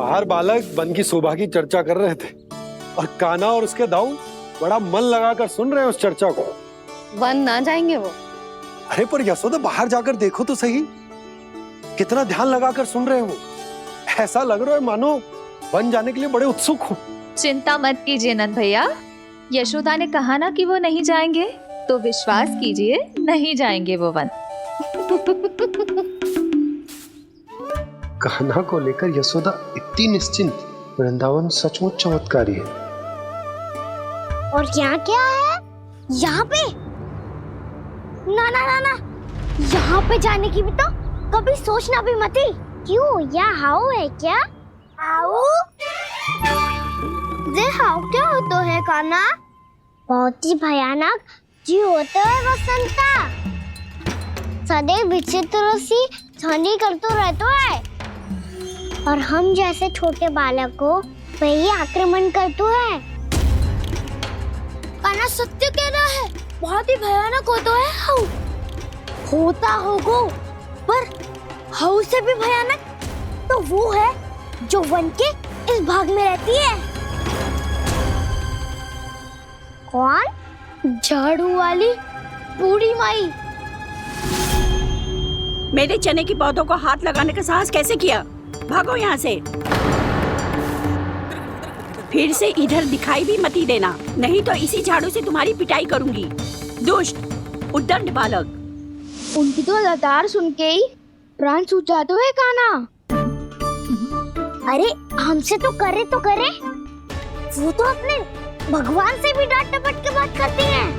बाहर बालक वन की शोभा की चर्चा कर रहे थे और कान्हा और उसके दाऊ बड़ा मन लगाकर सुन रहे हैं उस चर्चा को। वन ना जाएंगे वो? अरे पर यशोदा बाहर जाकर देखो तो सही, कितना ध्यान लगाकर सुन रहे हो। ऐसा लग रहा है मानो वन जाने के लिए बड़े उत्सुक हो। चिंता मत कीजिए नंद भैया, यशोदा ने कहा ना कि वो नहीं जाएंगे, तो विश्वास कीजिए नहीं जाएंगे वो वन। कान्हा को लेकर यशोदा इतनी निश्चिंत, वृंदावन सचमुच चमत्कारी है। और यहाँ क्या है? यहाँ पे? ना ना ना ना, यहाँ पे जाने की भी तो कभी सोचना भी मत ही। क्यों, यहाँ हाउ है क्या? हाउ? ये हाउ क्या होता है कान्हा? बहुत ही भयानक जी होता है वसंता। सदैव विचित्र सी ध्वनि करते रहता है और हम जैसे छोटे बालक को वही आक्रमण करते है। कान्हा सत्य कह रहा है, बहुत ही भयानक होता है हाउ। होता होगा, पर हाउ से भी भयानक तो वो है जो वन के इस भाग में रहती है। कौन? झाड़ू वाली बूढ़ी माई। मेरे चने की पौधों को हाथ लगाने का साहस कैसे किया? भागो यहाँ से। फिर से इधर दिखाई भी मत ही देना, नहीं तो इसी झाड़ू से तुम्हारी पिटाई करूंगी। दुष्ट उद्दंड बालक। उनकी तो लतार सुन के ही प्राण छूट जाते हैं कान्हा। अरे हमसे तो करे, वो तो अपने भगवान से भी डांट डपट के बात करती हैं।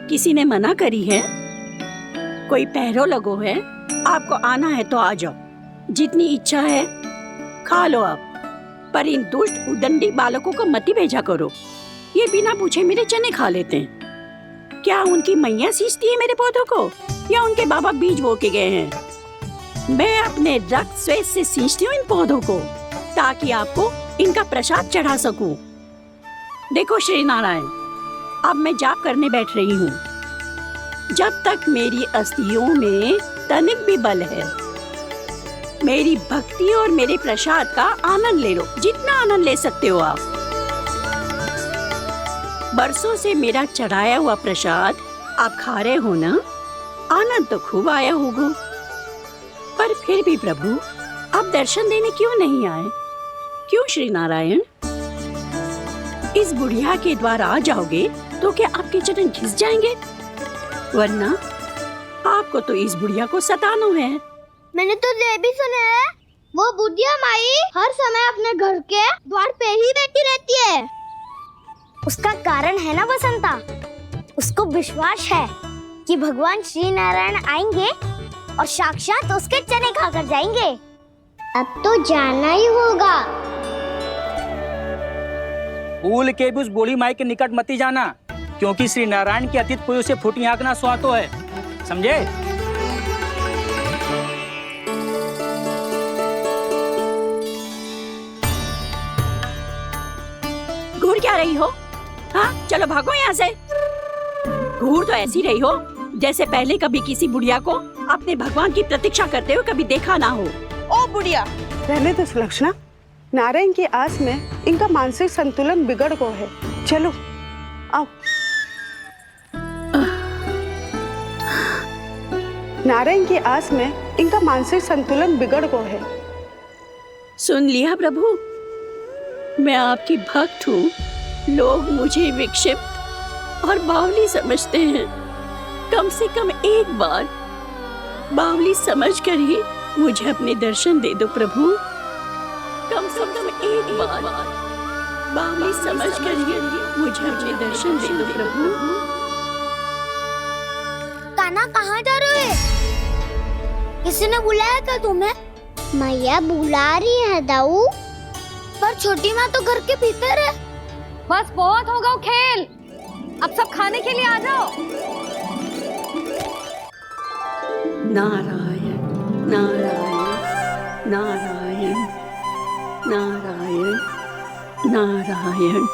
किसी ने मना करी है? कोई पहरो लगो है? आपको आना है तो आ जाओ, जितनी इच्छा है खा लो आप, पर इन दुष्ट उदंडी बालकों को मत ही भेजा करो। ये बिना पूछे मेरे चने खा लेते हैं। क्या उनकी मैया सींचती है मेरे पौधों को, या उनके बाबा बीज बो के गए हैं? मैं अपने रक्त स्वेद से सींचती हूँ इन पौधों को, ताकि आपको इनका प्रसाद चढ़ा सकूं। देखो श्री नारायण, अब मैं जाप करने बैठ रही हूँ। जब तक मेरी अस्थियों में तनिक भी बल है, मेरी भक्ति और मेरे प्रसाद का आनंद ले लो, जितना आनंद ले सकते हो आप। बरसों से मेरा चढ़ाया हुआ प्रसाद आप खा रहे हो ना, आनंद तो खूब आया होगा, पर फिर भी प्रभु आप दर्शन देने क्यों नहीं आए? क्यों श्री नारायण? इस बुढ़िया के द्वार आ जाओगे तो क्या आपके चरण घिस जाएंगे? वरना आपको तो इस बुढ़िया को सताना है। मैंने तो ये भी सुना है, वो बुढ़िया माई हर समय अपने घर के द्वार पे ही बैठी रहती है। उसका कारण है ना वसंता, उसको विश्वास है कि भगवान श्री नारायण आएंगे और साक्षात उसके चने खाकर जाएंगे। अब तो जाना ही होगा। भूल के भी उस बूढ़ी माई के निकट मत ही जाना, क्योंकि श्री नारायण की अतीत कोई उसे फूटी आंख ना सुहातो है, समझे? घूर क्या रही हो? हाँ, चलो भागो यहाँ से। घूर तो ऐसी रही हो जैसे पहले कभी किसी बुढ़िया को अपने भगवान की प्रतीक्षा करते हुए कभी देखा ना हो। ओ बुढ़िया, रहने दो सुलक्षणा। नारायण की आस में इनका मानसिक संतुलन बिगड़ गया है। चलो आओ। नारायण की आस में इनका मानसिक संतुलन बिगड़ गया है। सुन लिया प्रभु, मैं आपकी भक्त हूँ। लोग मुझे विक्षिप्त और बावली समझते हैं। कम से कम एक बार बावली समझकर ही मुझे अपने दर्शन दे दो प्रभु। कम से कम एक बार बावली समझकर ही मुझे अपने दर्शन दे दो प्रभु। कान्हा कहाँ जा रहे हो? किसी ने बुलाया था तुम्हें? मैया बुला रही है दाऊ, पर छोटी माँ तो घर के भीतर है। बस बहुत होगा खेल, अब सब खाने के लिए आ जाओ। नारायण नारायण नारायण नारायण नारायण।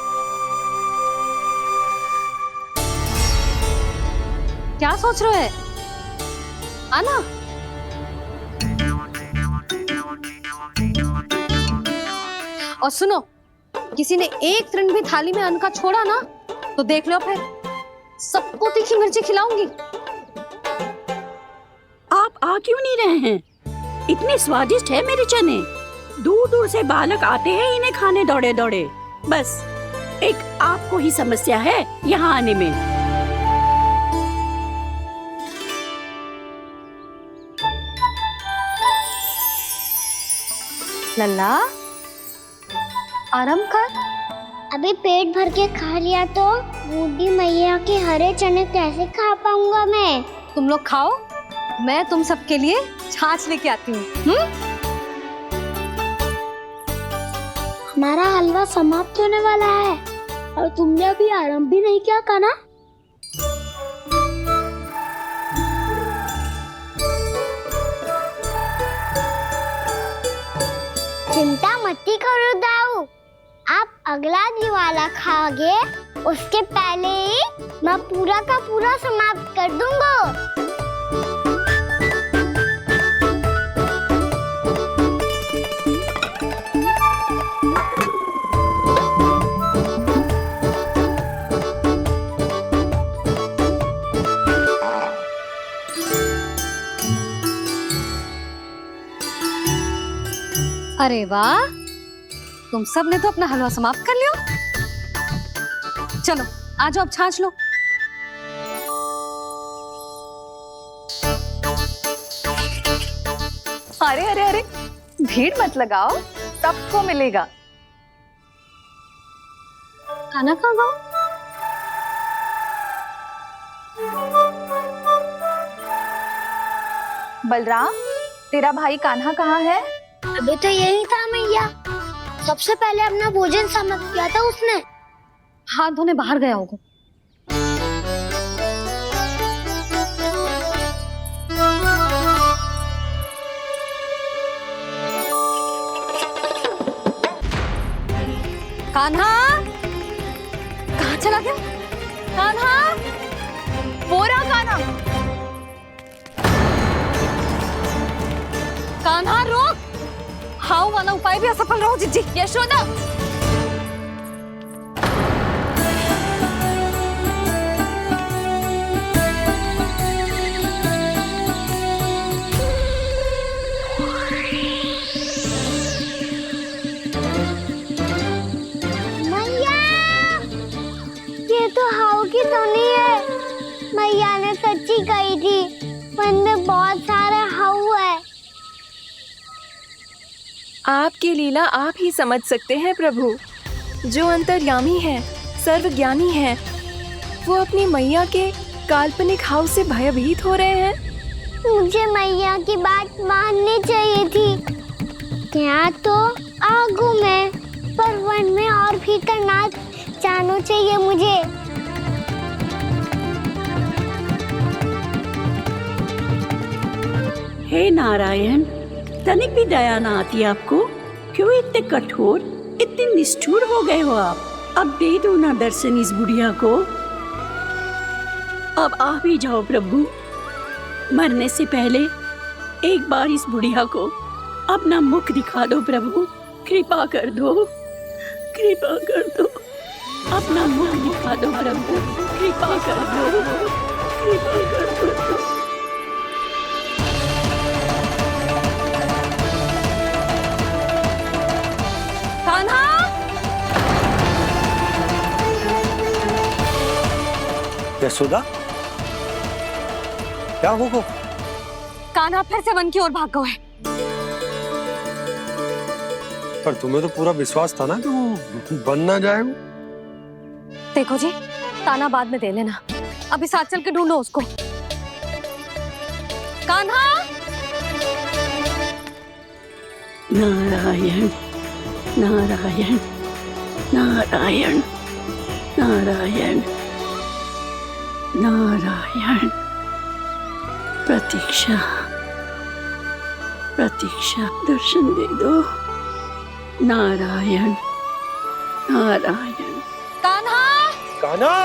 क्या सोच रहे हैं? आना। और सुनो, किसी ने एक तृण भी थाली में अन्न का छोड़ा ना तो देख लो, फिर सबको तीखी मिर्ची खिलाऊंगी। आप आ क्यों नहीं रहे हैं? इतने स्वादिष्ट है मेरे चने। दूर दूर से बालक आते हैं इन्हें खाने दौड़े दौड़े। बस एक आपको ही समस्या है यहाँ आने में। लल्ला, आराम कर। अभी पेट भर के खा लिया तो बूढ़ी मैया के हरे चने कैसे खा पाऊंगा मैं? तुम लोग खाओ, मैं तुम सबके लिए छाछ लेके आती हूँ। हमारा हलवा समाप्त होने वाला है और तुमने अभी आराम भी नहीं किया कान्हा। चिंता मत करो दाऊ, आप अगला दिवाला खाओगे उसके पहले ही मैं पूरा का पूरा समाप्त कर दूंगा। अरे वाह, तुम सब ने तो अपना हलवा समाप्त कर लिया। चलो आ जाओ, अब छाछ लो। अरे अरे अरे, भीड़ मत लगाओ, सबको मिलेगा। खाना खा गो। बलराम, तेरा भाई कान्हा कहाँ है? अभी तो यही था मैया, सबसे पहले अपना भोजन समाप्त किया था उसने। हाथ धोने बाहर गया होगा। कान्हा, कहाँ चला गया? कान्हा, वो रहा कान्हा। कान्हा रोक, हाउ वाला उपाय भी असफल रहो जिज्जी। यशोदा, मैया, ये तो हाउ की तो नहीं है। मैया ने सच्ची कही थी, वन में बहुत सारे हाउ है। आपकी लीला आप ही समझ सकते हैं प्रभु। जो अंतर्यामी है, सर्वज्ञानी है, वो अपनी मैया के काल्पनिक हाव से भयभीत हो रहे हैं। मुझे मैया की बात माननी चाहिए थी। यहाँ तो आगू में, पर वन में और भीतर ना जाना चाहिए मुझे। हे नारायण, तनिक भी दया ना आती आपको? क्यों इतने कठोर, इतने निष्ठुर हो गए हो आप? अब दे दो ना दर्शन इस बुढ़िया को। अब आ भी जाओ प्रभु। मरने से पहले एक बार इस बुढ़िया को अपना मुख दिखा दो प्रभु। कृपा कर दो, कृपा कर दो। अपना मुख दिखा दो प्रभु, कृपा कर दो, कृपा कर दो। कान्हा, यशोदा, क्या होगा? कान्हा फिर से वन की ओर भाग गया है। पर तुम्हें तो पूरा विश्वास था ना कि वो बन ना जाए। देखो जी, ताना बाद में दे लेना, अभी साथ चल के ढूंढो उसको। कान्हा, नारायण नारायण नारायण नारायण नारायण। प्रतीक्षा प्रतीक्षा, दर्शन दे दो। नारायण नारायण। कान्हा, कान्हा,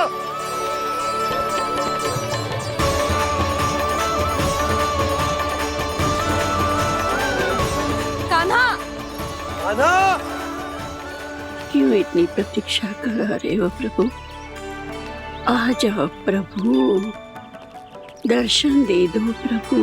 कान्हा, क्यों इतनी प्रतीक्षा करा रहे हो प्रभु? आ जाओ प्रभु, दर्शन दे दो प्रभु।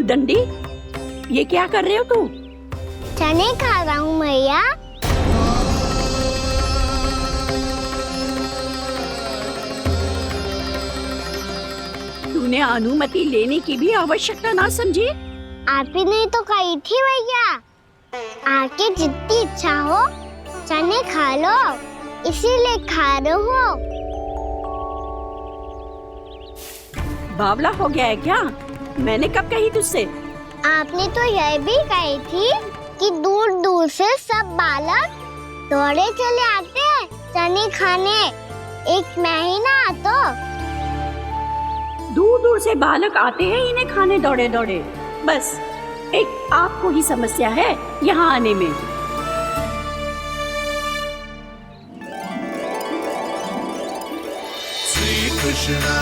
दंडी, ये क्या कर रहे हो तू? चने खा रहा हूँ मैया। तूने अनुमति लेने की भी आवश्यकता ना समझी? आप ही ने तो कही थी भैया, आके जितनी इच्छा हो चने खा लो, इसीलिए खा रहे हो। बावला हो गया है क्या? मैंने कब कही तुझसे? आपने तो यह भी कही थी कि दूर दूर से सब बालक दौड़े चले आते हैं चने खाने, एक महीना तो दूर दूर से बालक आते हैं इन्हें खाने दौड़े दौड़े। बस एक आपको ही समस्या है यहाँ आने में। श्री कृष्ण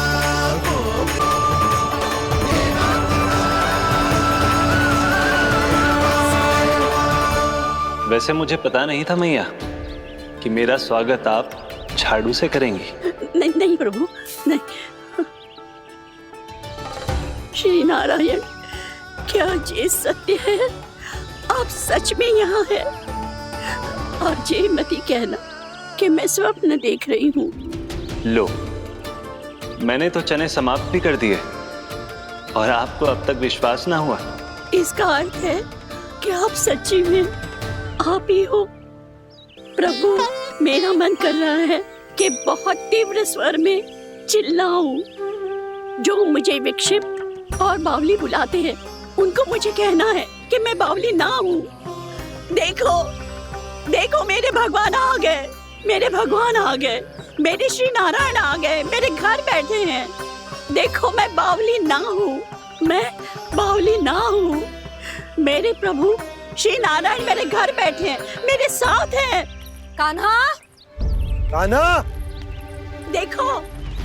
वैसे मुझे पता नहीं था मैया कि मेरा स्वागत आप झाड़ू से करेंगी। नहीं नहीं प्रभु, नहीं। श्री नारायण, क्या ये सत्य है? आप सच में यहाँ हैं? और ये मती कहना कि मैं स्वप्न देख रही हूँ। लो, मैंने तो चने समाप्त भी कर दिए और आपको अब तक विश्वास ना हुआ। इसका अर्थ है कि आप सच्ची में आप ही हो। प्रभु, मेरा मन कर रहा है कि बहुत तीव्र स्वर में चिल्लाऊं। जो मुझे विक्षिप्त और बावली बुलाते हैं उनको मुझे कहना है कि मैं बावली ना हूँ। देखो देखो, मेरे भगवान आ गए, मेरे भगवान आ गए, मेरे श्री नारायण आ गए, मेरे घर बैठे हैं। देखो, मैं बावली ना हूँ, मैं बावली ना हूँ। मेरे प्रभु श्री नारायण मेरे घर बैठे हैं, मेरे साथ हैं। कान्हा, कान्हा, देखो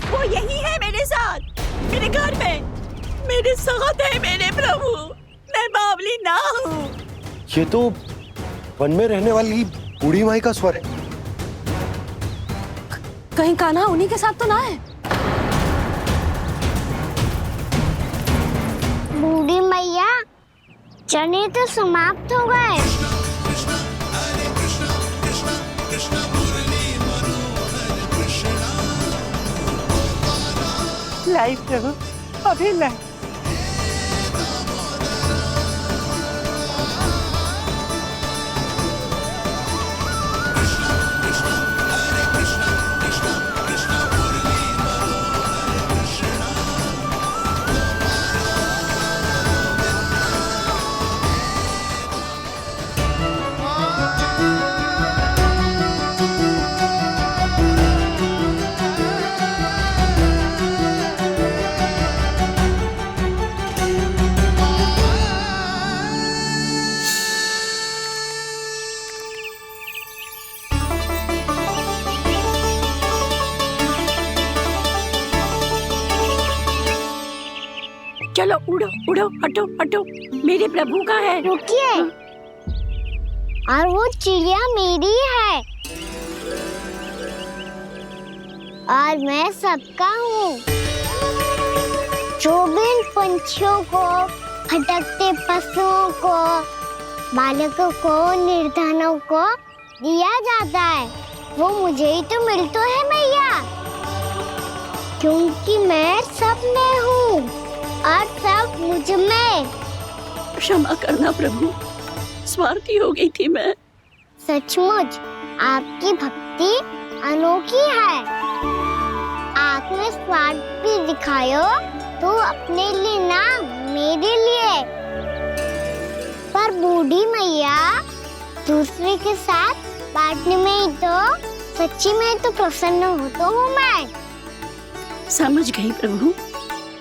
वो यही है मेरे साथ, मेरे घर में मेरे साथ है मेरे प्रभु। मैं बावली ना हूँ। ये तो वन में रहने वाली बूढ़ी माई का स्वर है। कहीं कान्हा उन्हीं के साथ तो ना है? बूढ़ी मैया, चने तो समाप्त हो गए। लाई प्रभु, अभी लाई। चलो उड़ो उड़ो, हटो हटो, मेरे प्रभु का है। रुकिए, और वो चिड़िया मेरी है और मैं सबका हूँ। जो भी इन पंछियों को, भटकते पशुओं को, बालकों को, निर्धनों को दिया जाता है, वो मुझे ही तो मिलता है मैया, क्योंकि मैं सब में हूँ और सब मुझ में। क्षमा करना प्रभु, स्वार्थी हो गई थी मैं। सचमुच आपकी भक्ति अनोखी है। आपने स्वार्थ भी दिखायो तो अपने लिए ना, मेरे लिए। पर बूढ़ी मैया दूसरे के साथ बांटने में ही तो सच्ची में तो प्रसन्न हो तो हूँ मैं। समझ गई प्रभु,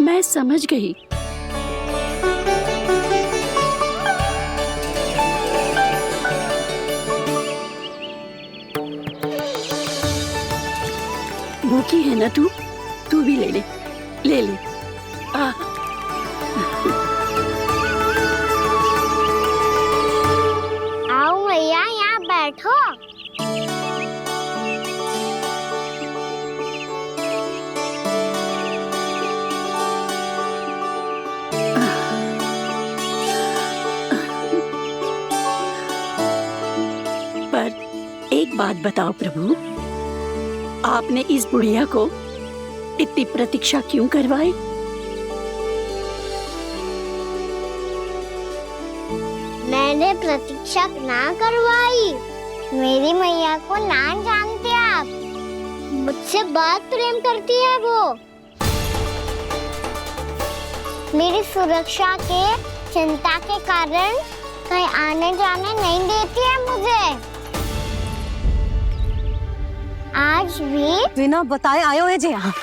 मैं समझ गई। भूखी है ना तू? तू भी ले ले, ले ले। आओ मैया, यहाँ बैठो। पर एक बात बताओ प्रभु, आपने इस बुढ़िया को इतनी प्रतीक्षा क्यों करवाई? मैंने प्रतीक्षा ना करवाई। मेरी मैया को ना जानते आप, मुझसे बहुत प्रेम करती है वो। मेरी सुरक्षा के चिंता के कारण कहीं आने जाने नहीं देती है मुझे। आज भी बिना बताए आयो है जी यहाँ,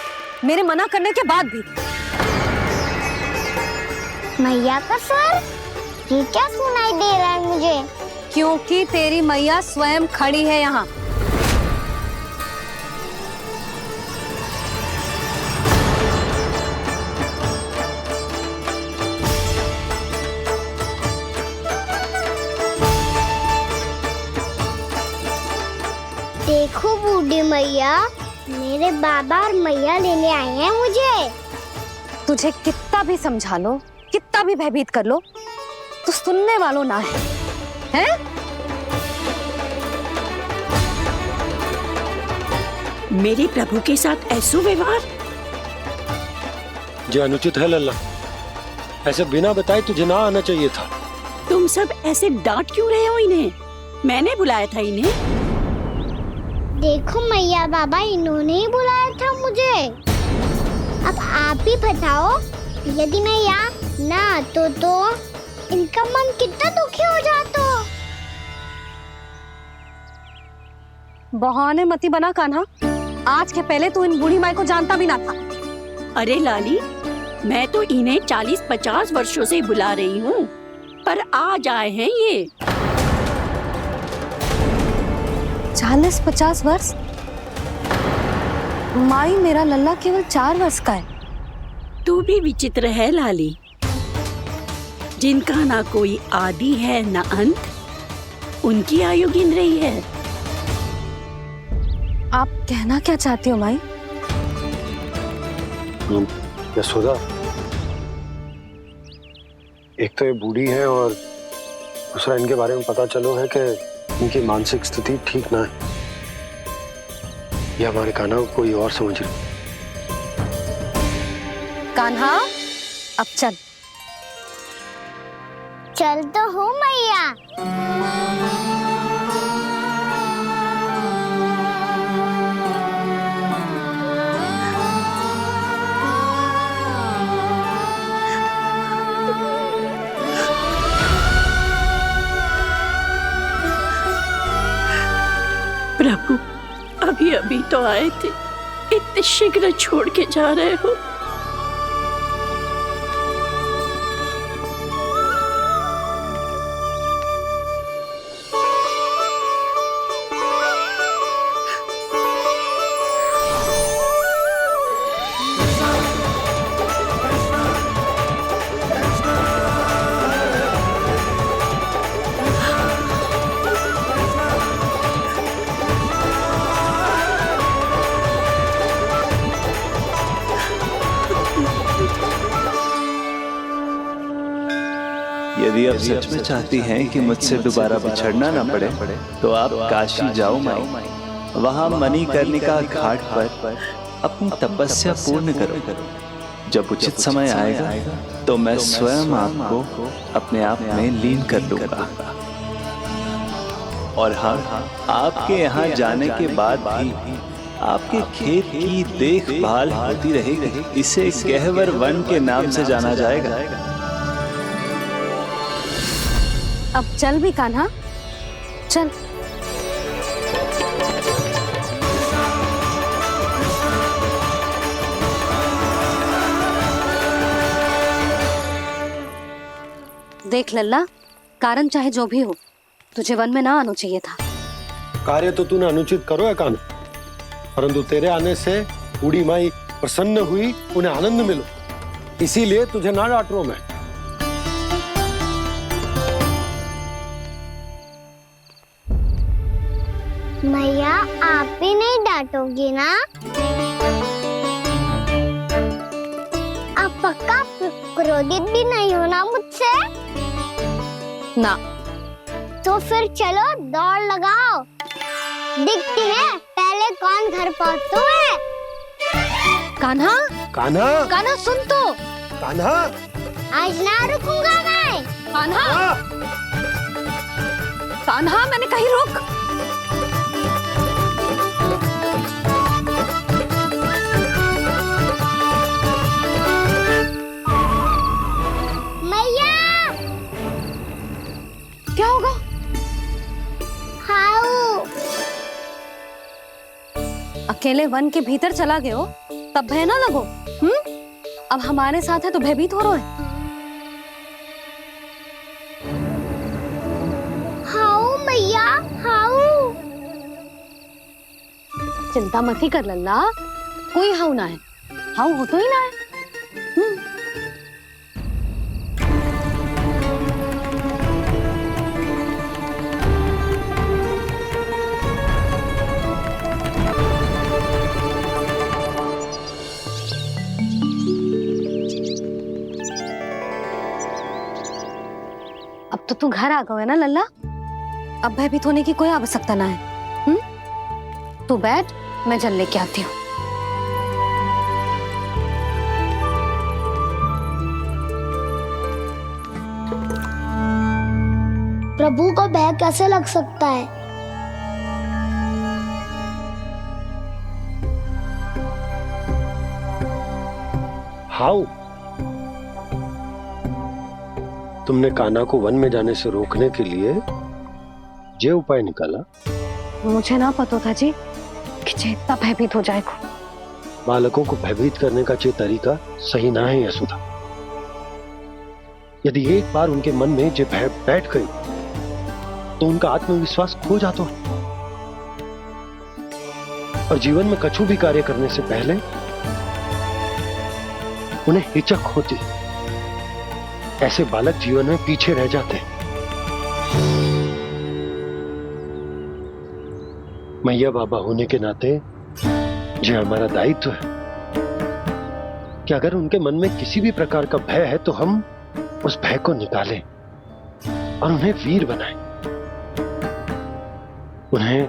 मेरे मना करने के बाद भी। मैया का स्वर ये क्या सुनाई दे रहा है मुझे? क्योंकि तेरी मैया स्वयं खड़ी है यहाँ। देखो बूढ़ी मैया, मेरे बाबा और मैया लेने आए हैं मुझे। तुझे कितना भी समझा लो, कितना भी भयभीत कर लो, तो सुनने वालों ना है, हैं? मेरे प्रभु के साथ ऐसा व्यवहार जो अनुचित है लल्ला। ऐसे बिना बताए तुझे ना आना चाहिए था। तुम सब ऐसे डांट क्यों रहे हो इन्हें? मैंने बुलाया था इन्हें। देखो मैया बाबा, इन्होंने ही बुलाया था मुझे। अब आप ही बताओ, यदि मैं यहाँ ना आतो तो इनका मन कितना दुखी हो जाता। बहाने मती बना कान्हा, आज के पहले तू इन बूढ़ी माई को जानता भी ना था। अरे लाली, मैं तो इन्हें 40-50 वर्षों से बुला रही हूँ, पर आज आए हैं ये। 40-50 वर्ष? माई, मेरा लल्ला केवल 4 वर्ष का है। तू भी विचित्र है लाली, जिनका ना कोई आदि है ना अंत, उनकी आयु गिन रही है। आप कहना क्या चाहती हो माई? यशोदा, एक तो ये बूढ़ी है और दूसरा इनके बारे में पता चलो है कि इनकी मानसिक स्थिति ठीक ना है। ये हमारे कान्हा को कोई और समझ रही। कान्हा, अब चल। चल तो हूँ मैया। प्रभु, अभी अभी तो आए थे, इतने शीघ्र छोड़ के जा रहे हो। यदि आप सच में चाहती हैं कि मुझसे दोबारा बिछड़ना ना पड़े तो आप काशी जाओ माई। वहां मणिकर्णिका घाट पर अपनी तपस्या पूर्ण करो। जब उचित समय आएगा तो मैं स्वयं आपको अपने आप में लीन कर लूंगा। और हाँ, आपके यहाँ जाने के बाद भी आपके खेत की देखभाल होती रहेगी। इसे गहवर वन के नाम से जाना जाएगा। अब चल भी कान्हा, चल। देख लल्ला, कारण चाहे जो भी हो, तुझे वन में ना आना चाहिए था। कार्य तो तूने अनुचित करो है कान्हा, परंतु तेरे आने से बूढ़ी माई प्रसन्न हुई, उन्हें आनंद मिलो, इसीलिए तुझे ना डांट रहा हूं मैं। मैया, आप भी नहीं डांटोगी ना? आप पक्का क्रोधित भी नहीं हो ना मुझसे? ना। तो फिर चलो दौड़ लगाओ, दिखती है पहले कौन घर पहुंचता है। कान्हा, कान्हा, कान्हा सुन तो। कान्हा, आज ना रुकूंगा मैं। कान्हा, कान्हा, मैंने कहीं रुक। मैया, क्या होगा? हाउ अकेले वन के भीतर चला गए हो तब भय ना लगो। अब हमारे साथ है तो भयभीत हो रहे हैं। हाउ मैया, हाउ। चिंता मत ही कर लल्ला, कोई हाउ ना है, हाउ हो तो ही ना है। अब तो तू घर आ गया है ना लल्ला, अब भयभीत होने की कोई आवश्यकता ना है। तू बैठ, मैं जल लेके आती हूँ। प्रभु को भय कैसे लग सकता है? हाउ? तुमने कान्हा को वन में जाने से रोकने के लिए ये उपाय निकाला? मुझे ना पता था जी कि जे इतना भयभीत हो जाएगा। बालकों को भयभीत करने का ये तरीका सही ना है यशोदा। यदि एक बार उनके मन में ये भय बैठ गई तो उनका आत्मविश्वास खो जाता है और जीवन में कछु भी कार्य करने से पहले उन्हें हिचक होती। ऐसे बालक जीवन में पीछे रह जाते हैं। मैया बाबा होने के नाते यह हमारा दायित्व है कि अगर उनके मन में किसी भी प्रकार का भय है तो हम उस भय को निकालें और उन्हें वीर बनाएं, उन्हें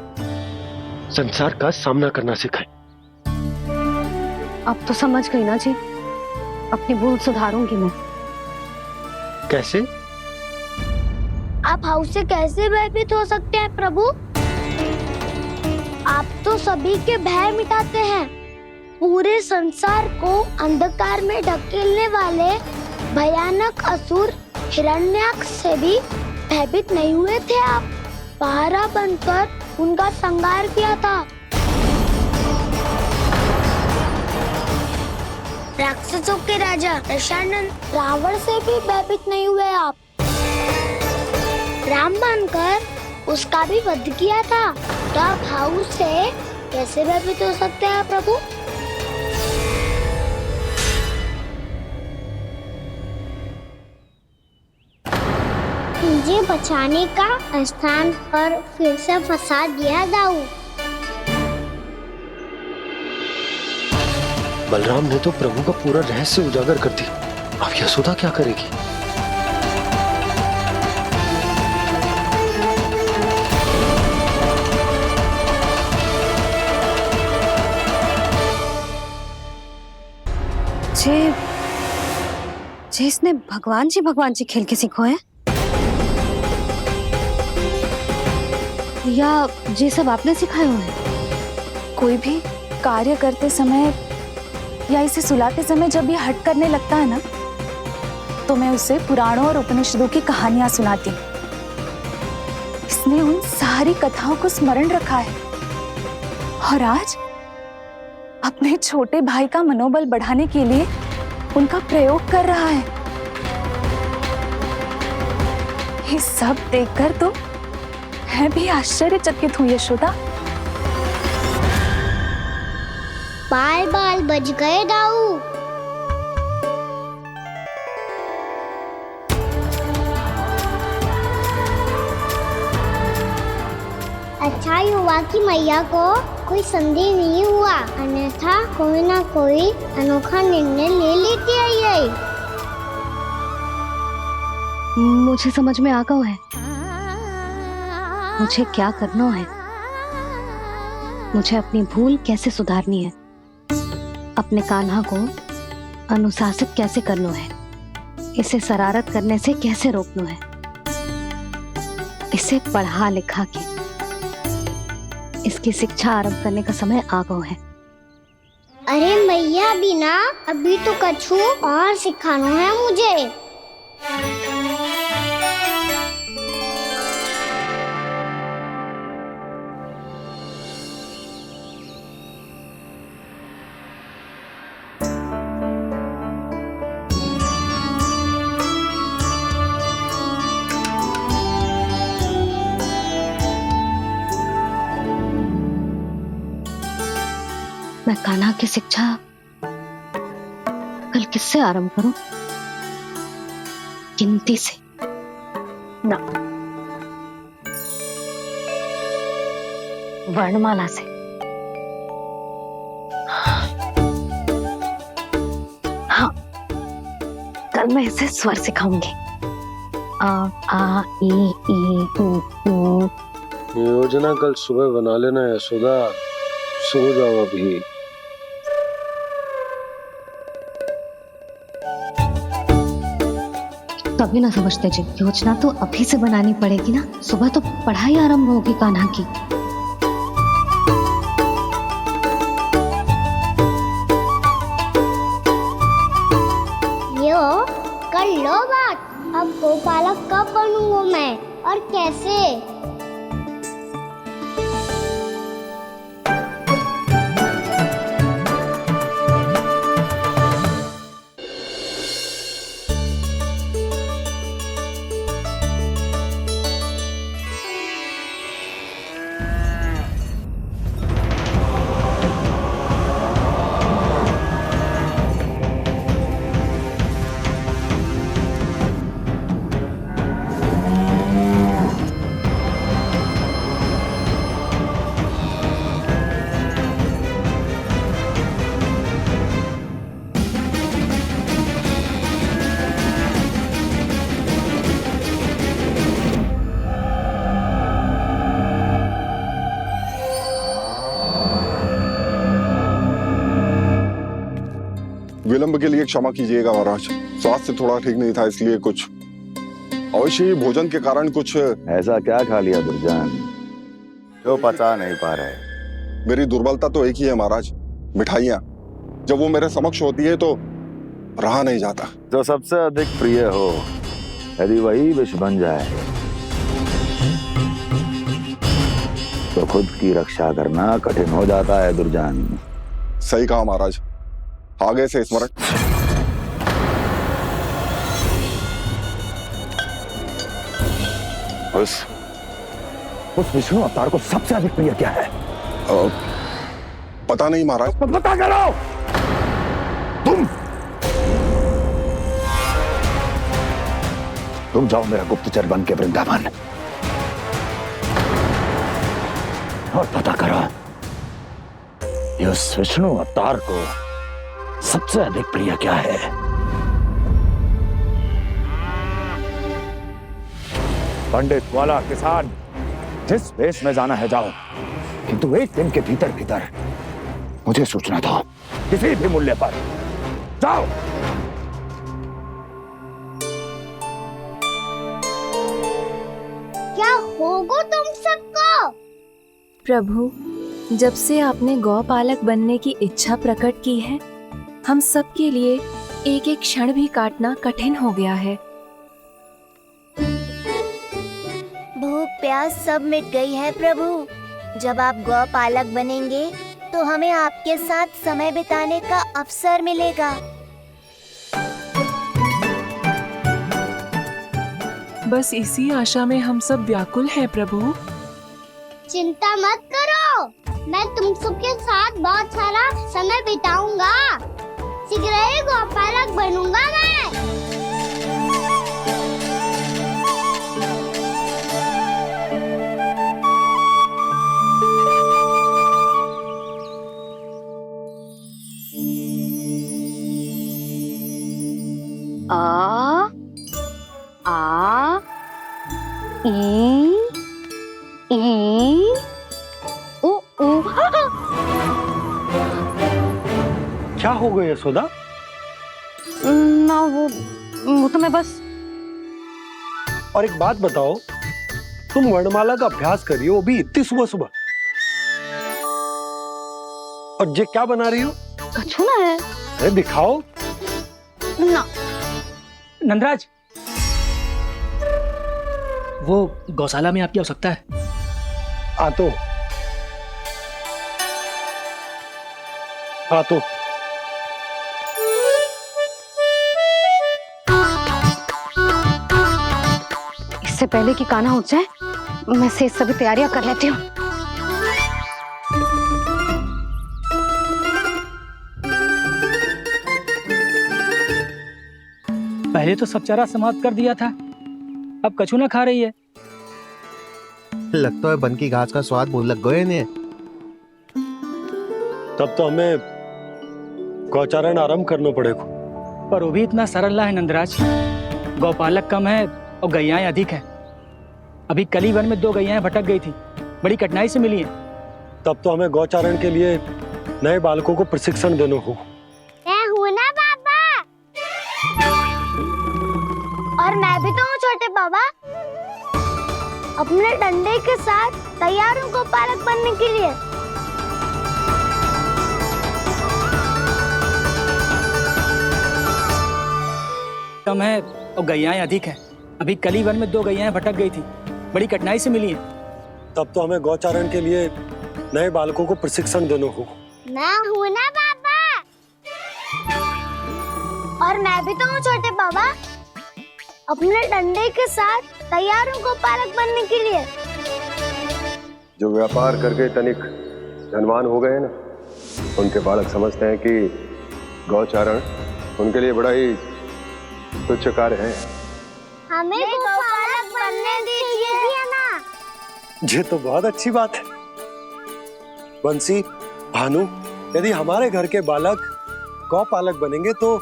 संसार का सामना करना सिखाएं। अब तो समझ गई ना जी, अपनी भूल सुधारूंगी मैं। कैसे? आप हाउ से कैसे भयभीत हो सकते हैं प्रभु? आप तो सभी के भय मिटाते हैं। पूरे संसार को अंधकार में ढकेलने वाले भयानक असुर हिरण्याक्ष से भी भयभीत नहीं हुए थे आप। पहरा बनकर उनका संहार किया था। राक्षसों के राजा दशानन रावण से भी भयभीत नहीं हुए आप। राम बनकर उसका भी वध किया था। तो आप हाउ से कैसे भयभीत हो सकते हैं प्रभु? मुझे बचाने का स्थान पर फिर से फंसा दिया दाऊ। बलराम ने तो प्रभु का पूरा रहस्य उजागर कर दिया। अब यशोदा क्या करेगी? जे इसने भगवान जी खेल के सीखो है, या ये सब आपने सिखाए हुए हैं? कोई भी कार्य करते समय या इसे सुलाते समय जब ये हट करने लगता है ना, तो मैं उसे पुराणों और उपनिषदों की कहानियां सुनाती हूँ। इसने उन सारी कथाओं को स्मरण रखा है और आज अपने छोटे भाई का मनोबल बढ़ाने के लिए उनका प्रयोग कर रहा है। ये सब देखकर तो मैं भी आश्चर्यचकित हूँ यशोदा। बाल बज गए दाऊ। अच्छा ही हुआ कि मैया को कोई संदेह नहीं हुआ, अन्यथा कोई ना कोई अनोखा निर्णय ले लेती है ये। मुझे समझ में आ गया है मुझे क्या करना है। मुझे अपनी भूल कैसे सुधारनी है, अपने कान्हा को अनुशासित कैसे करना है, इसे शरारत करने से कैसे रोकना है, इसे पढ़ा लिखा के इसकी शिक्षा आरंभ करने का समय आ गया है। अरे मैया बिना अभी तो कछु और सिखाना है मुझे। मैं कान्हा की शिक्षा कल किससे आरंभ करूं? गिनती से ना, वर्णमाला से। हाँ, कल मैं इसे स्वर सिखाऊंगी। आ ई उ। योजना कल सुबह बना लेना यशोदा, सो जाओ अभी। कभी ना समझते जी, योजना तो अभी से बनानी पड़ेगी ना। सुबह तो पढ़ाई आरंभ होगी कान्हा की। यो कर लो बात। अब गोपालक कब बनूंगा मैं और कैसे? विलंब के लिए क्षमा कीजिएगा महाराज, स्वास्थ्य थोड़ा ठीक नहीं था, इसलिए कुछ अवश्य ही भोजन के कारण कुछ। ऐसा क्या खा लिया दुर्जन जो पचा नहीं पा रहे? मेरी दुर्बलता तो एक ही है महाराज, मिठाइयाँ। जब वो मेरे समक्ष होती है तो रहा नहीं जाता। जो सबसे अधिक प्रिय हो, यदि वही विष बन जाए तो खुद की रक्षा करना कठिन हो जाता है दुर्जन। सही कहा महाराज, आगे से स्मरण। उस विष्णु अवतार को सबसे अधिक प्रिय क्या है? पता नहीं महाराज। पता करो। तुम जाओ मेरा गुप्तचर बन के वृंदावन और पता करो उस विष्णु अवतार को सबसे अधिक प्रिय क्या है। पंडित, वाला, किसान, जिस वेश में जाना है जाओ, किंतु एक दिन के भीतर भीतर मुझे सूचना दो, किसी भी मूल्य पर जाओ। क्या होगा तुम सबको? प्रभु, जब से आपने गौपालक बनने की इच्छा प्रकट की है, हम सब के लिए एक एक क्षण भी काटना कठिन हो गया है। भूख प्यास सब मिट गई है प्रभु। जब आप गौपालक बनेंगे तो हमें आपके साथ समय बिताने का अवसर मिलेगा। बस इसी आशा में हम सब व्याकुल हैं प्रभु। चिंता मत करो, मैं तुम सबके साथ बहुत सारा समय बिताऊंगा। शीघ्र ही गौपालक बनूंगा मैं। आ आ ई उ उ। क्या हो गया यशोदा? ना वो तो मैं बस। और एक बात बताओ, तुम वर्णमाला का अभ्यास कर रही हो, वो भी इतनी सुबह सुबह, और ये क्या बना रही हो? कछु ना है। अरे दिखाओ ना। नंदराज, वो गौशाला में आपकी आवश्यकता है। आ तो इससे पहले कि कान्हा उठ जाए, मैं से सभी तैयारियां कर लेती हूँ। पहले तो सब चारा समाप्त कर दिया था, अब कछु ना खा रही है। लगता है बन की घास का स्वाद मुंह लग गए ने। तब तो हमें गौचारण आरंभ करना पड़ेगा। पर वो भी इतना सरल ना है नंदराज। गौपालक कम है और गैयाएं अधिक है। अभी कली वन में 2 गैयाएं भटक गई थी, बड़ी कठिनाई से मिली है। तब तो हमें गौचारण के लिए नए बालकों को प्रशिक्षण देना होगा। मैं हूँ ना बाबा, और मैं भी तो हूँ छोटे बाबा। अपने डंडे के साथ तैयार हूँ गौपालक बनने के लिए। कम है और गैयाएं अधिक है। अभी कली वन में 2 गैयाएं भटक गई थी, बड़ी कठिनाई से मिली है। तब तो हमें गौचारण के लिए नए बालकों को प्रशिक्षण देना होगा। मैं हूँ ना बाबा, और मैं भी तो हूँ छोटे बाबा। अपने डंडे के साथ तैयार हूँ गौपालक बनने के लिए। जो व्यापार करके तनिक धनवान हो गए ना, उनके बालक समझते हैं कि गौचारण उनके लिए बड़ा ही तुच्छ कार्य है। हमें गौपालक बनने दीजिए ना। ये तो बहुत अच्छी बात है। बंसी, भानु, यदि हमारे घर के बालक गौपालक बनेंगे तो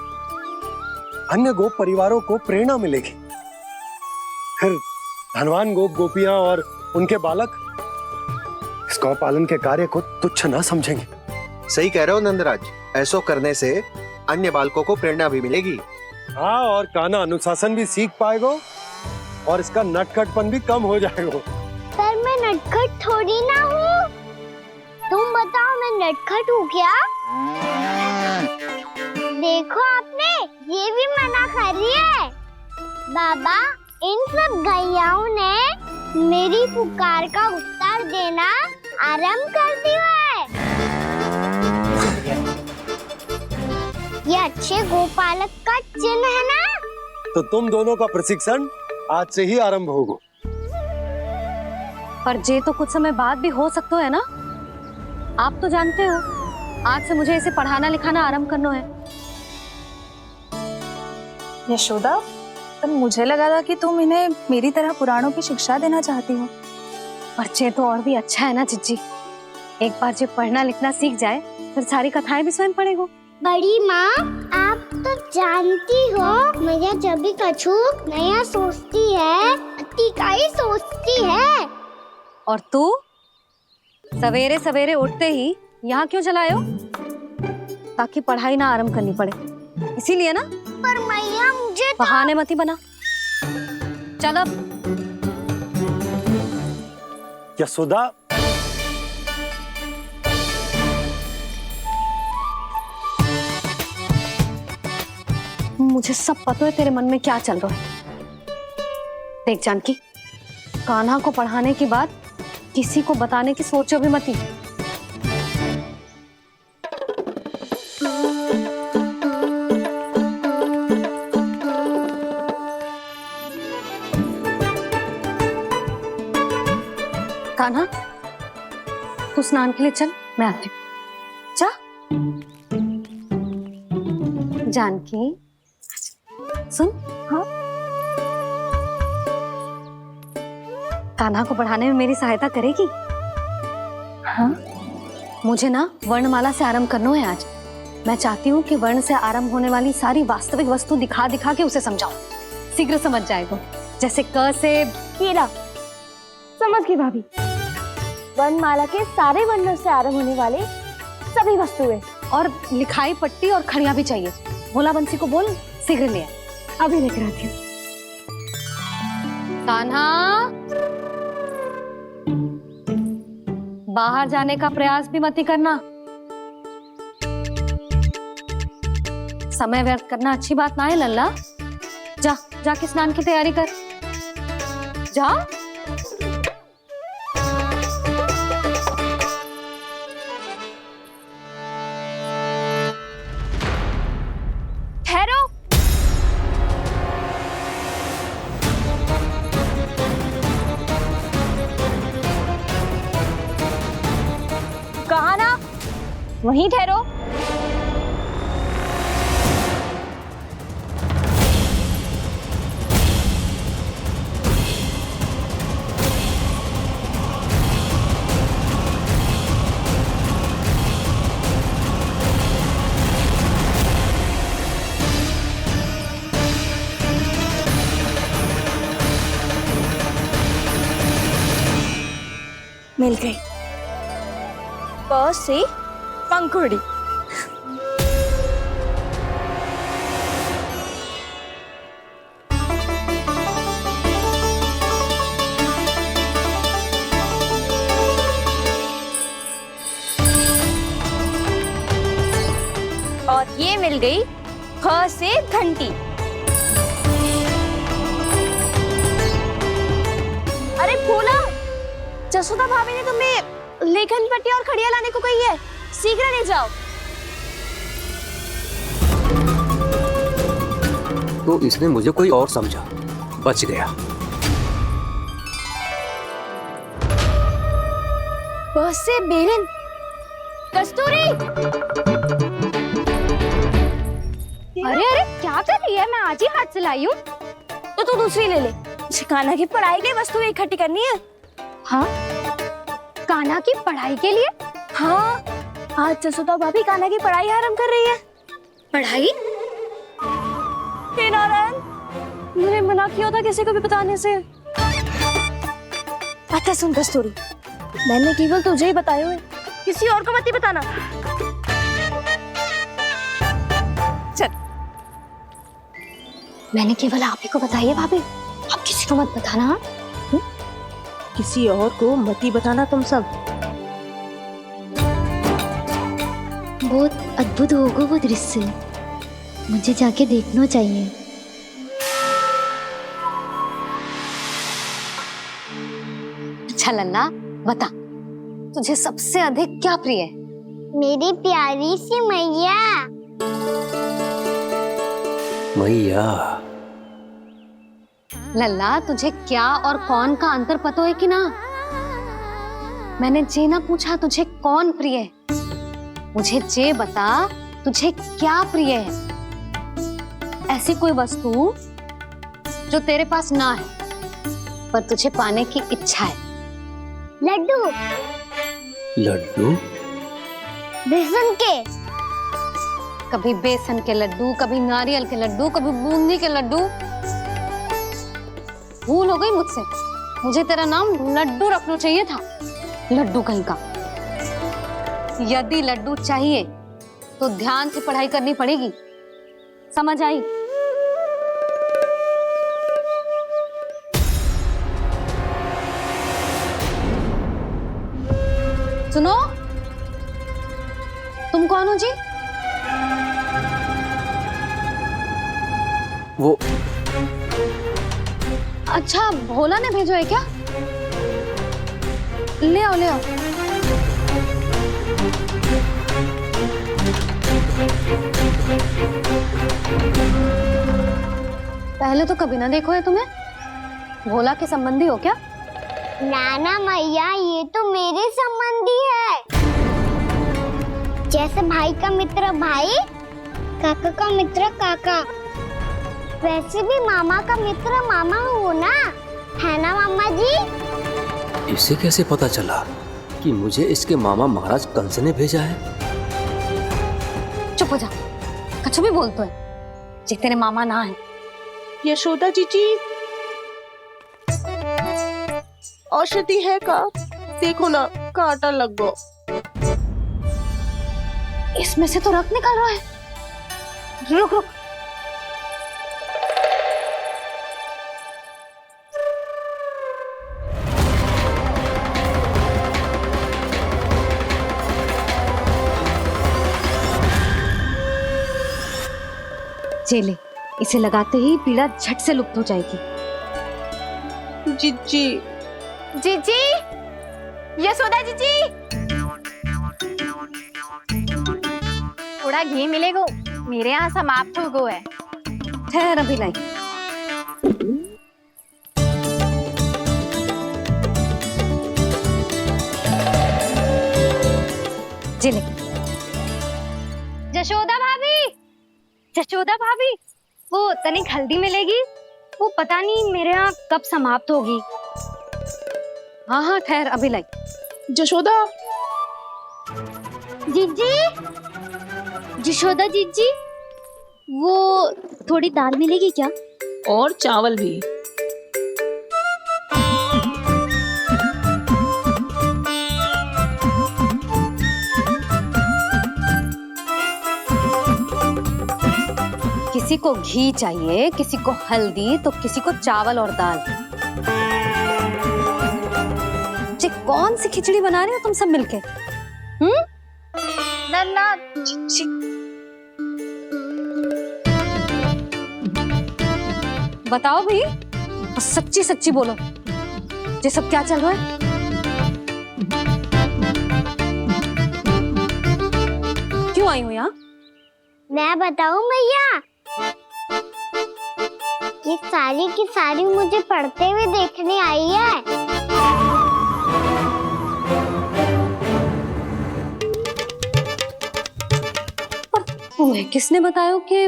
अन्य गोप परिवारों को प्रेरणा मिलेगी। फिर धनवान गोप गोपियां और उनके बालक इस गौपालन के कार्य को तुच्छ ना समझेंगे। सही कह रहे हो नंदराज, ऐसा करने से अन्य बालकों को प्रेरणा भी मिलेगी। हाँ, और कान्हा अनुशासन भी सीख पाएगा और इसका नटखटपन भी कम हो जाएगा। पर मैं नटखट थोड़ी ना हूँ। तुम बताओ, मैं नटखट हूँ क्या? देखो आपने ये भी मना कर रही है। बाबा, इन सब गैयाओं ने मेरी पुकार का उत्तर देना आरंभ कर दिया है। ये अच्छे गोपालक का चिन्ह है ना? तो तुम दोनों का प्रशिक्षण आज से ही आरंभ होगा। पर जे तो कुछ समय बाद भी हो सकता है ना। आप तो जानते हो, आज से मुझे इसे पढ़ाना लिखाना आरंभ करना है। यशोदा, पर मुझे लगा था कि तुम इन्हें मेरी तरह पुराणों की शिक्षा देना चाहती हो। पर जे तो और भी अच्छा है ना जिज्जी। एक बार जब पढ़ना लिखना सीख जाए, फिर सारी कथाएं भी स्वयं पढ़ेगा। बड़ी माँ, आप तो जानती हो मैया जब भी कछु नया सोचती है, अतिका ही सोचती है। और तू सवेरे सवेरे उठते ही यहाँ क्यों चलाए हो? ताकि पढ़ाई ना आरंभ करनी पड़े। इसीलिए ना। पर मैया मुझे बहाने मत ही बना। चल अब। यशोदा, मुझे सब पता है तेरे मन में क्या चल रहा है। देख जानकी, कान्हा को पढ़ाने की बात किसी को बताने की सोचो भी मत ही। कान्हा, तू स्नान के लिए चल, मैं आती हूँ। जा। जानकी सुन। हाँ, कान्हा को पढ़ाने में मेरी सहायता करेगी? हाँ, मुझे ना वर्णमाला से आरंभ करना है आज। मैं चाहती हूँ कि वर्ण से आरंभ होने वाली सारी वास्तविक वस्तु दिखा दिखा के उसे समझाऊं। शीघ्र समझ जाएगा। जैसे क से कीड़ा। समझ गई भाभी। वर्णमाला के सारे वर्णों से आरंभ होने वाले सभी वस्तुएं और लिखाई पट्टी और खड़िया भी चाहिए। भोला बंसी को बोल शीघ्र ले आए। अभी लेकर आती हूँ। कान्हा, बाहर जाने का प्रयास भी मत ही करना। समय व्यर्थ करना अच्छी बात ना है लल्ला। जा, जाके स्नान की तैयारी कर। जा। ठहरो। कहा ना, वहीं ठहरो। मिल गई। प से पंखुड़ी। और ये मिल गई ख से घंटी। अरे भोला, जसोदा भाभी ने तुम्हें लेखन पट्टी और खड़िया लाने को कही है, शीघ्र ले जाओ। तो इसने मुझे कोई और समझा, बच गया। बस से बेलन। कस्तूरी। अरे अरे क्या कर रही है? मैं आज ही हाथ से लाई हूँ। तो तू दूसरी ले ले। कान्हा की पढ़ाई के लिए वस्तु इकट्ठी करनी है। हाँ, कान्हा की पढ़ाई के लिए? हाँ, आज जसोदा भाभी कान्हा की पढ़ाई आरंभ कर रही है। पढ़ाई? हे नारायण, मैंने मना किया था किसी को भी बताने से। अच्छा सुन कस्तूरी, मैंने केवल तुझे ही बताए हुए, किसी और को मत ही बताना। चल। मैंने केवल आप ही को बताई है भाभी, आप किसी को मत बताना। किसी और को मत ही बताना तुम सब। बहुत अद्भुत होगा वो दृश्य, मुझे जाके देखना चाहिए। अच्छा लल्ला, बता तुझे सबसे अधिक क्या प्रिय है? मेरी प्यारी सी मैया। मैया। लल्ला, तुझे क्या और कौन का अंतर पता है कि ना? मैंने जे ना पूछा तुझे कौन प्रिय है, मुझे जे बता तुझे क्या प्रिय है। ऐसी कोई वस्तु जो तेरे पास ना है पर तुझे पाने की इच्छा है। लड्डू। लड्डू? बेसन के। कभी बेसन के लड्डू, कभी नारियल के लड्डू, कभी बूंदी के लड्डू। भूल हो गई मुझसे, मुझे तेरा नाम लड्डू रखना चाहिए था। लड्डू कहीं का। यदि लड्डू चाहिए तो ध्यान से पढ़ाई करनी पड़ेगी। समझ आई? सुनो, तुम कौन हो जी? वो अच्छा, भोला ने भेजो है क्या? ले आओ, ले आओ। पहले तो कभी ना देखो है तुम्हें। भोला के संबंधी हो क्या? नाना मैया, ये तो मेरे संबंधी है। जैसे भाई का मित्र भाई, काका का मित्र काका, वैसे भी मामा का मित्र मामा हो ना, है ना मामा जी? इसे कैसे पता चला कि मुझे इसके मामा महाराज कंस ने भेजा है? चुप हो जा, कछु भी बोलते है, जे तेरे मामा ना है। यशोदा जीजी, औषधि है का? देखो ना, कांटा लग गो। इसमें से तो रक्त निकल रहा है। रुक रुक। चले, इसे लगाते ही पीड़ा झट से लुप्त हो जाएगी। जीजी, जीजी, यशोदा जीजी, थोड़ा घी मिलेगा, मेरे यहाँ समाप्त हो गया है। ठहर, अभी लाई। जिले। जशोदा भाभी, जशोदा भाभी, वो तनिक हल्दी मिलेगी? वो पता नहीं मेरे यहाँ कब समाप्त होगी। हाँ हाँ, ठहर, अभी लाई। जशोदा जीजी, जशोदा जीजी, वो थोड़ी दाल मिलेगी क्या? और चावल भी। किसी को घी चाहिए, किसी को हल्दी, तो किसी को चावल और दाल। जी, कौन सी खिचड़ी बना रहे हो तुम सब मिलके? नन्ना, बताओ भाई, सच्ची सच्ची बोलो, ये सब क्या चल रहा है? क्यों आई हो यहाँ? मैं बताऊं भैया, ये सारी की सारी मुझे पढ़ते हुए देखने आई है। तुम्हें किसने बताया कि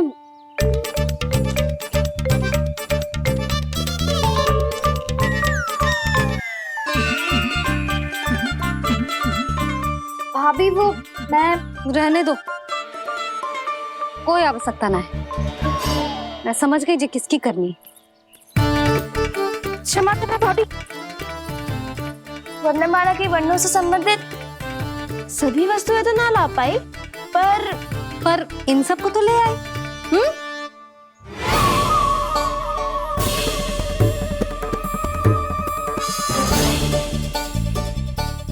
भाभी, वो मैं रहने दो, कोई आवश्यकता ना है। मैं समझ गई जी किसकी करनी। क्षमा करना भाभी, वर्णमाला के वर्णों से संबंधित सभी वस्तुएं तो ना ला पाई, पर इन सब को तो ले आए।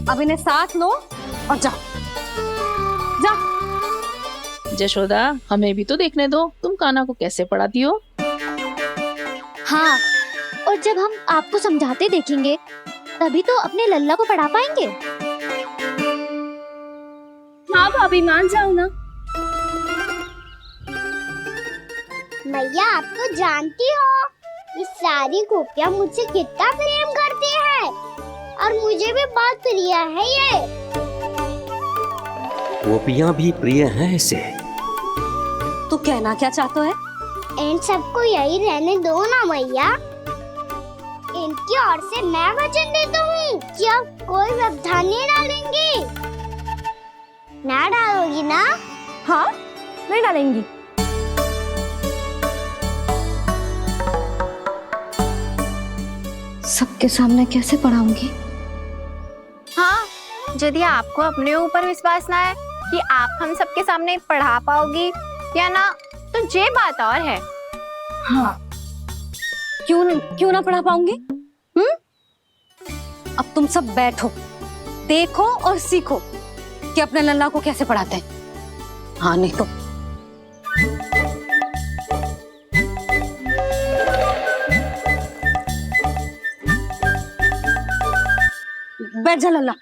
अब इन्हें साथ लो और जाओ, जा। जशोदा, हमें भी तो देखने दो, तुम कान्हा को कैसे पढ़ाती हो। हाँ, और जब हम आपको समझाते देखेंगे, तभी तो अपने लल्ला को पढ़ा पाएंगे। हाँ भाभी, मान जाओ ना। मैया, आप तो जानती हो, ये सारी गोपियाँ मुझसे कितना प्रेम करती है, और मुझे भी बहुत प्रिय है ये। गोपियां भी प्रिय हैं इसे। तू कहना क्या चाहता है? इन सबको यही रहने दो ना मैया। इनकी ओर से मैं वचन देता हूँ कि अब कोई व्यवधान नहीं डालेंगी। ना डालोगी ना? हाँ, नहीं डालेंगी। सबके सामने कैसे पढ़ाऊंगी? हाँ, यदि आपको अपने ऊपर विश्वास ना है कि आप हम सबके सामने पढ़ा पाओगी या ना, तो ये बात और है। हाँ, क्यों ना पढ़ा पाऊंगी? अब तुम सब बैठो, देखो और सीखो कि अपने लल्ला को कैसे पढ़ाते हैं। हाँ नहीं तो बैठ जा लल्ला।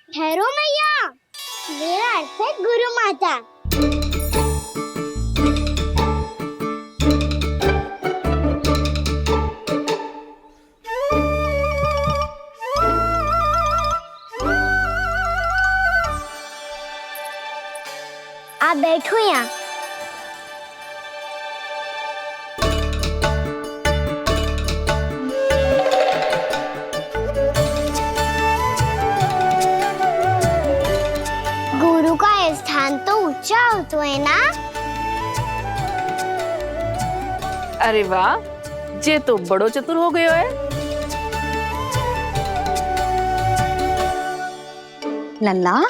ठहरो मैया, मेरा अर्थ है गुरु माता। आप बैठो यहाँ। गुरु का स्थान तो ऊंचा होता है ना? अरे वाह, जे तो बड़ो चतुर हो गयो है। लल्ला,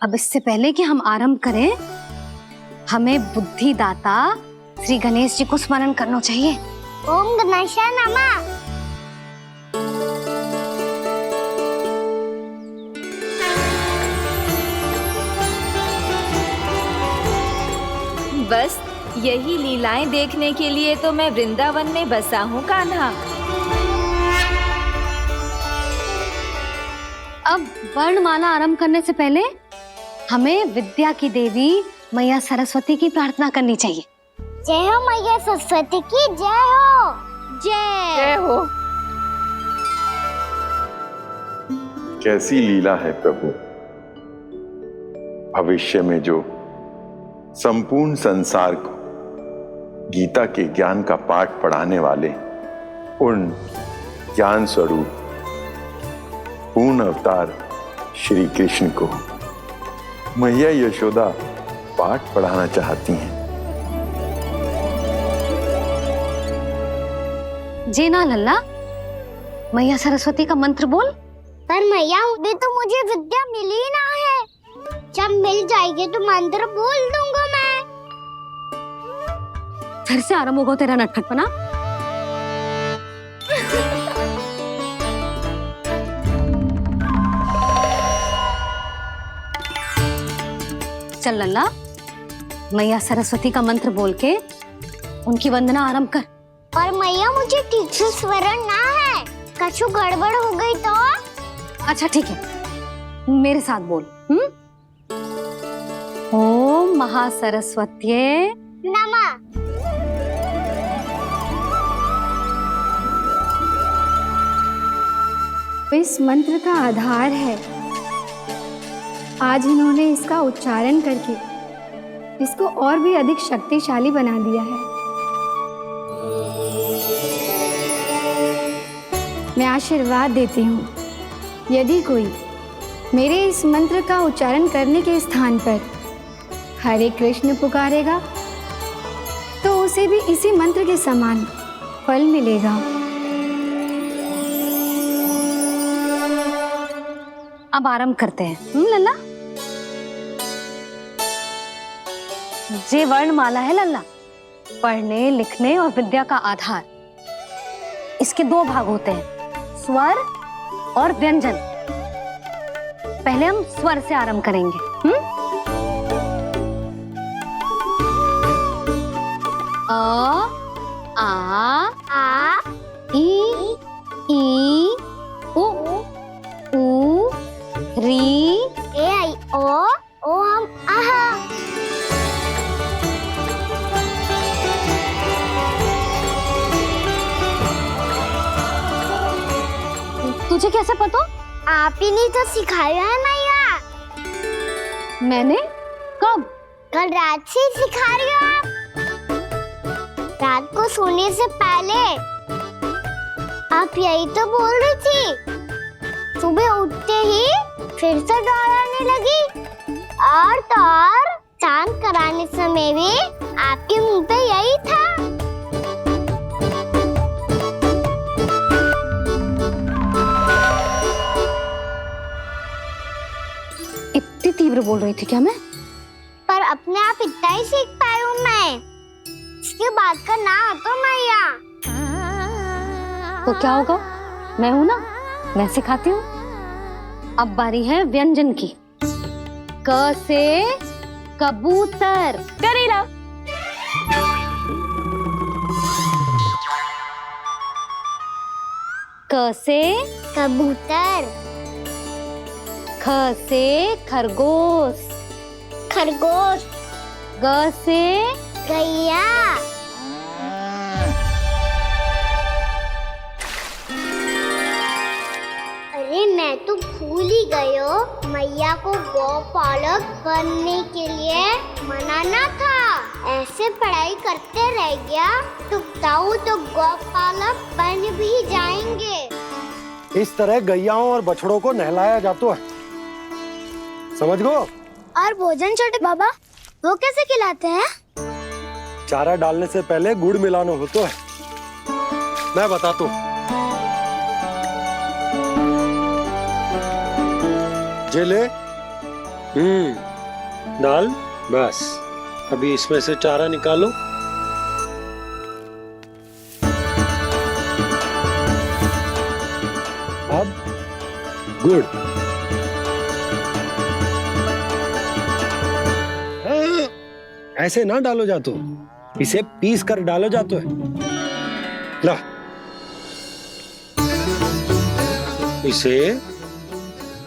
अब इससे पहले कि हम आरंभ करें, हमें बुद्धिदाता श्री गणेश जी को स्मरण करना चाहिए। ओम गणेशाय नमः। बस यही लीलाएं देखने के लिए तो मैं वृंदावन में बसा हूँ कान्हा। अब वर्णमाला आरंभ करने से पहले हमें विद्या की देवी मैया सरस्वती की प्रार्थना करनी चाहिए। जय हो मैया सरस्वती की, जय हो। जय हो। कैसी लीला है प्रभु। भविष्य में जो संपूर्ण संसार को गीता के ज्ञान का पाठ पढ़ाने वाले उन ज्ञान स्वरूप पूर्ण अवतार श्री कृष्ण को मैया यशोदा पाठ पढ़ाना चाहती हैं। जी ना लल्ला, मैया सरस्वती का मंत्र बोल। पर मैया, अभी तो मुझे विद्या मिली ना है। जब मिल जाएगी तो मंत्र बोल दूंगा मैं। फिर से आरंभ होगा तेरा नटखटपना। चल लल्ला, मैया सरस्वती का मंत्र बोल के उनकी वंदना आरंभ कर। पर मैया, मुझे ठीक से स्मरण ना है, कछु गड़बड़ हो गई तो? अच्छा ठीक है, मेरे साथ बोल। ओम महासरस्वत्ये नमः। इस मंत्र का आधार है। आज इन्होंने इसका उच्चारण करके इसको और भी अधिक शक्तिशाली बना दिया है। मैं आशीर्वाद देती हूँ, यदि कोई मेरे इस मंत्र का उच्चारण करने के स्थान पर हरे कृष्ण पुकारेगा तो उसे भी इसी मंत्र के समान फल मिलेगा। अब आरंभ करते हैं। लल्ला, जे वर्णमाला है लल्ला, पढ़ने लिखने और विद्या का आधार। इसके दो भाग होते हैं, स्वर और व्यंजन। पहले हम स्वर से आरंभ करेंगे। अ, आ, ई, उ, री, ए, आई, ओ हम आहा। तुझे कैसे पता? आप ही नहीं तो सिखाया है मैया। मैंने? कब? कल रात से सिखा रही हो आप। रात को सोने से पहले आप यही तो बोल रही थी। सुबह उठते ही फिर से दोहराने लगी, और तो और स्नान कराने समय भी आपके मुंह पे यही था। इतनी तीव्र बोल रही थी क्या मैं? पर अपने आप इतना ही सीख पाई हूँ मैं। के बात का ना तो मैया। तो क्या होगा, मैं हूं ना, मैं सिखाती हूँ। अब बारी है व्यंजन की। क से कबूतर। करेला। क से कबूतर। ख से खरगोश। खरगोश। ग से गैया। अरे मैं तो भूल ही गई हूँ, मैया को गौपालक बनने के लिए मनाना था। ऐसे पढ़ाई करते रह गया तो ताऊ तो गौपालक बन भी जाएंगे। इस तरह गैयाओं और बछड़ों को नहलाया जाता है, समझ गो। और भोजन छोटे बाबा, वो कैसे खिलाते हैं? चारा डालने से पहले गुड़ मिलाना होता है, मैं बताता हूँ। जे ले, डाल, बस। अभी इसमें से चारा निकालो। अब गुड़। हाँ, ऐसे ना डालो जातो, इसे पीस कर डालो जातो है। ला, इसे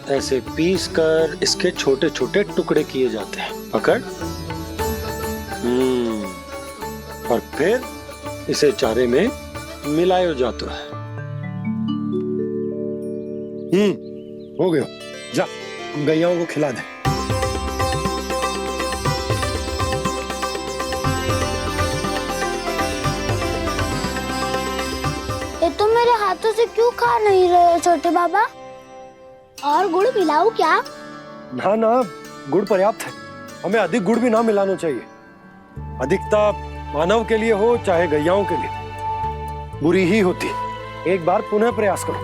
ऐसे पीस कर इसके छोटे छोटे टुकड़े किए जाते हैं। पकड़। और फिर इसे चारे में मिलाया जाता है। हो गया, जा गैयाओं को खिला दे। ये तो मेरे हाथों से क्यों खा नहीं रहे हो छोटे बाबा? और गुड़ मिलाऊं क्या? ना ना, गुड़ पर्याप्त है। हमें अधिक गुड़ भी ना मिलाना चाहिए। अधिकता मानव के लिए हो चाहे गैयाओं के लिए बुरी ही होती। एक बार पुनः प्रयास करो।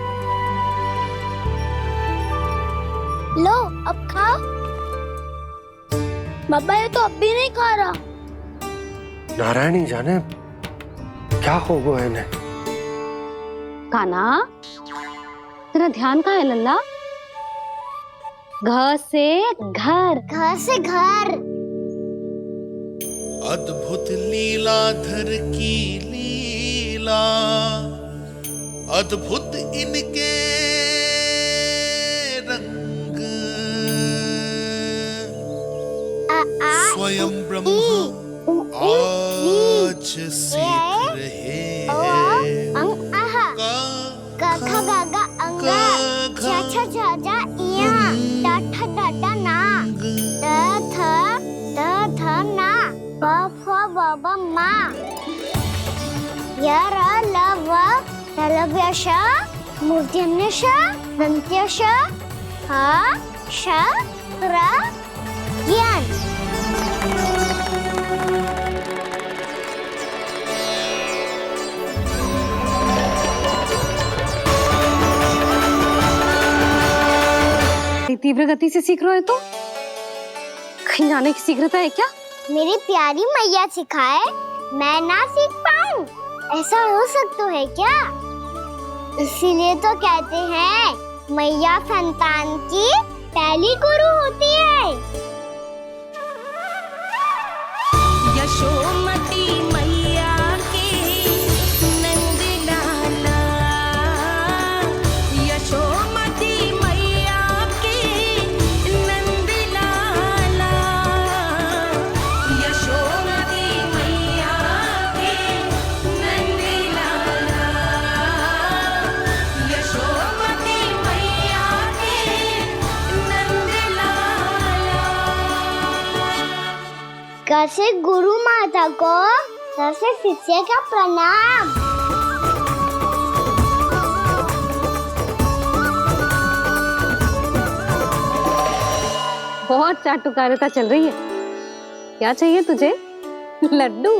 लो, अब खाओ। बाबा ये तो अब भी नहीं खा रहा। नारायणी जाने क्या हो गया है इन्हें। कान्हा, तेरा ध्यान कहाँ है लल्ला? घ से घर। घर से घर। अद्भुत लीलाधर की लीला, अद्भुत इनके रंग, स्वयं ब्रह्मा आज सीख रहे हैं। गा गा गा अंगा, छा छा छा जा इया, डा ठा डा डा ना, दा धा ना, बा फा बा बा मा, या रा ला वा, रलव्यशा, मूर्ध्यन्यशा, दन्त्यशा, हा शा रा ज्ञान। तीव्र गति से सीख रहे हो तो कहीं जाने की शीघ्रता है क्या? मेरी प्यारी मैया सिखाए, मैं ना सीख पाऊं, ऐसा हो सकता है क्या? इसीलिए तो कहते हैं मैया संतान की पहली गुरु होती है। यशोमती मैया के नंद लाला, यशोमती मैया के नंद लाला, यशोमती मैया के नंद लाला, यशोमती मैया के नंद लाला। कैसे गुरु माता को सबसे शिष्य का प्रणाम। बहुत चाटुकारिता चल रही है। क्या चाहिए तुझे? लड्डू?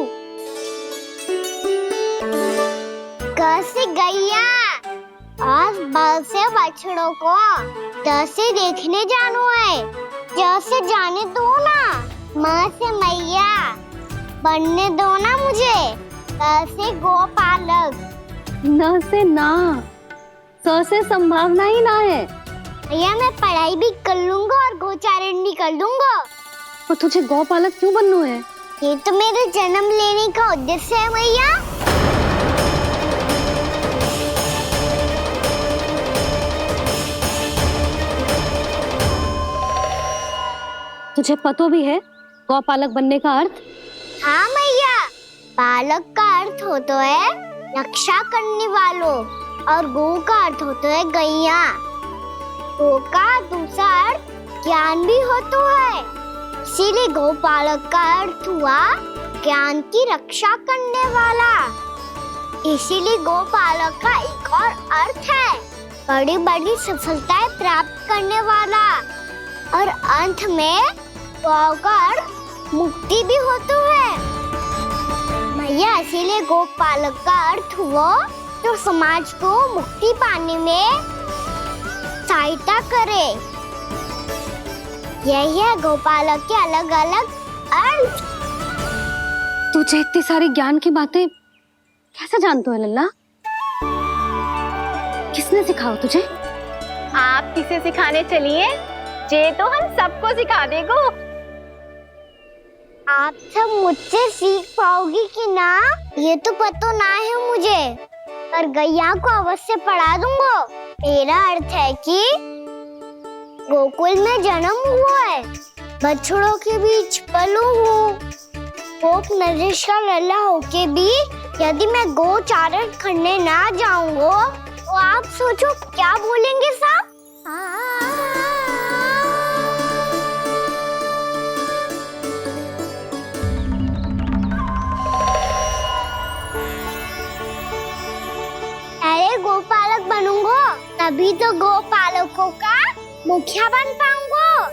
कैसे गैया आज बाल से बछड़ों को कैसे देखने जानो है, जैसे जाने दो ना। माँ से मैया, बनने दो ना मुझे। से गोपालक। न से ना, स से संभावना ही ना है। भैया मैं पढ़ाई भी कर लूंगा और गोचारण भी कर लूंगा। तो तुझे गौपालक क्यों बनना है? ये तो मेरे जन्म लेने का उद्देश्य है भैया। तुझे पता भी है गौपालक बनने का अर्थ? हाँ भैया, पालक का अर्थ होता है रक्षा करने वालों और गौ का अर्थ होता है गैया। गौ का दूसरा अर्थ ज्ञान भी होता है, इसीलिए गौपालक का अर्थ हुआ ज्ञान की रक्षा करने वाला। इसीलिए गौपालक का एक और अर्थ है बड़ी बड़ी सफलताएं प्राप्त करने वाला, और अंत में गौ का अर्थ मुक्ति भी होता है भैया। इसीलिए गोपालक का अर्थ हुआ जो समाज को मुक्ति पाने में सहायता करे। यही है गोपालक के अलग अलग अर्थ। तुझे इतनी सारी ज्ञान की बातें कैसे जानते हो लल्ला? किसने सिखाओ तुझे? आप किसे सिखाने चलिए, जे तो हम सबको सिखा देगो। आप सब मुझसे सीख पाओगी कि ना ये तो पता ना है मुझे, पर गैया को अवश्य पढ़ा दूंगा। मेरा अर्थ है कि गोकुल में जन्म हुआ है, बछड़ों के बीच पलू हूँ, गोप नरेश का लल्ला होके भी यदि मैं गोचारण करने ना जाऊंगा तो आप सोचो क्या बोलेंगे सब? अरे गोपालक बनूंगा तभी तो गोपालकों का मुखिया बन पाऊंगा।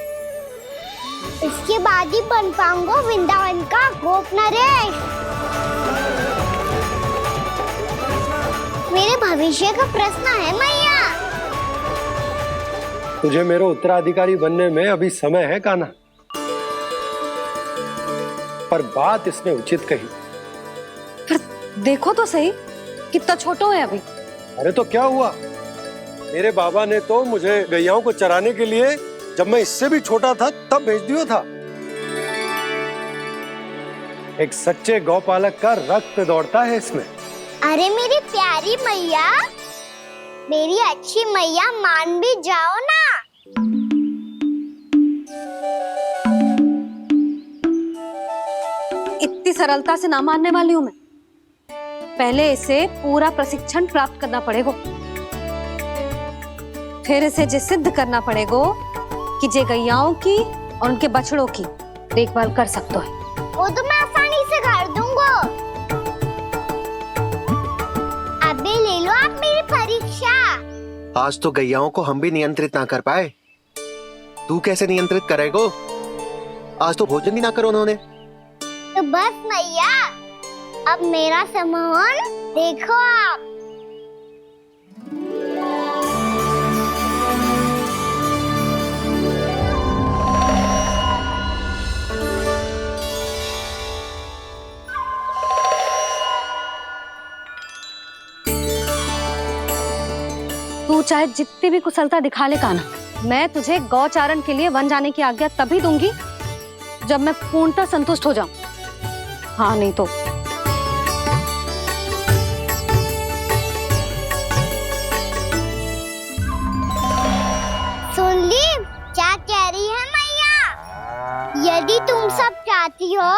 इसके बाद ही बन पाऊंगा वृंदावन का गोप नरेश। मेरे भविष्य का प्रश्न है मैया। तुझे मेरे उत्तराधिकारी बनने में अभी समय है कान्हा, पर बात इसने उचित कही। पर देखो तो सही कितना छोटा है अभी। अरे तो क्या हुआ, मेरे बाबा ने तो मुझे गैयाओं को चराने के लिए जब मैं इससे भी छोटा था तब भेज दिया था। एक सच्चे गौपालक का रक्त दौड़ता है इसमें। अरे मेरी प्यारी मैया, मेरी अच्छी मैया, मान भी जाओ ना। इतनी सरलता से ना मानने वाली हूँ मैं। पहले इसे पूरा प्रशिक्षण प्राप्त करना पड़ेगा, फिर इसे जे सिद्ध करना पड़ेगा कि जे गैयाओं की और उनके बछड़ों की देखभाल कर सकता है। वो तो मैं आसानी से कर दूंगा। अबे ले लो आप मेरी परीक्षा। आज तो गैयाओं को हम भी नियंत्रित ना कर पाए, तू कैसे नियंत्रित करेगो? आज तो भोजन ही ना करो उन्होंने। तो बस मैया, अब मेरा सम्मान देखो आप। तू चाहे जितनी भी कुशलता दिखा ले कान्हा, मैं तुझे गौचारण के लिए वन जाने की आज्ञा तभी दूंगी जब मैं पूर्णतः संतुष्ट हो जाऊं। हाँ नहीं तो सुन ली क्या कह रही है मैया? यदि तुम सब चाहती हो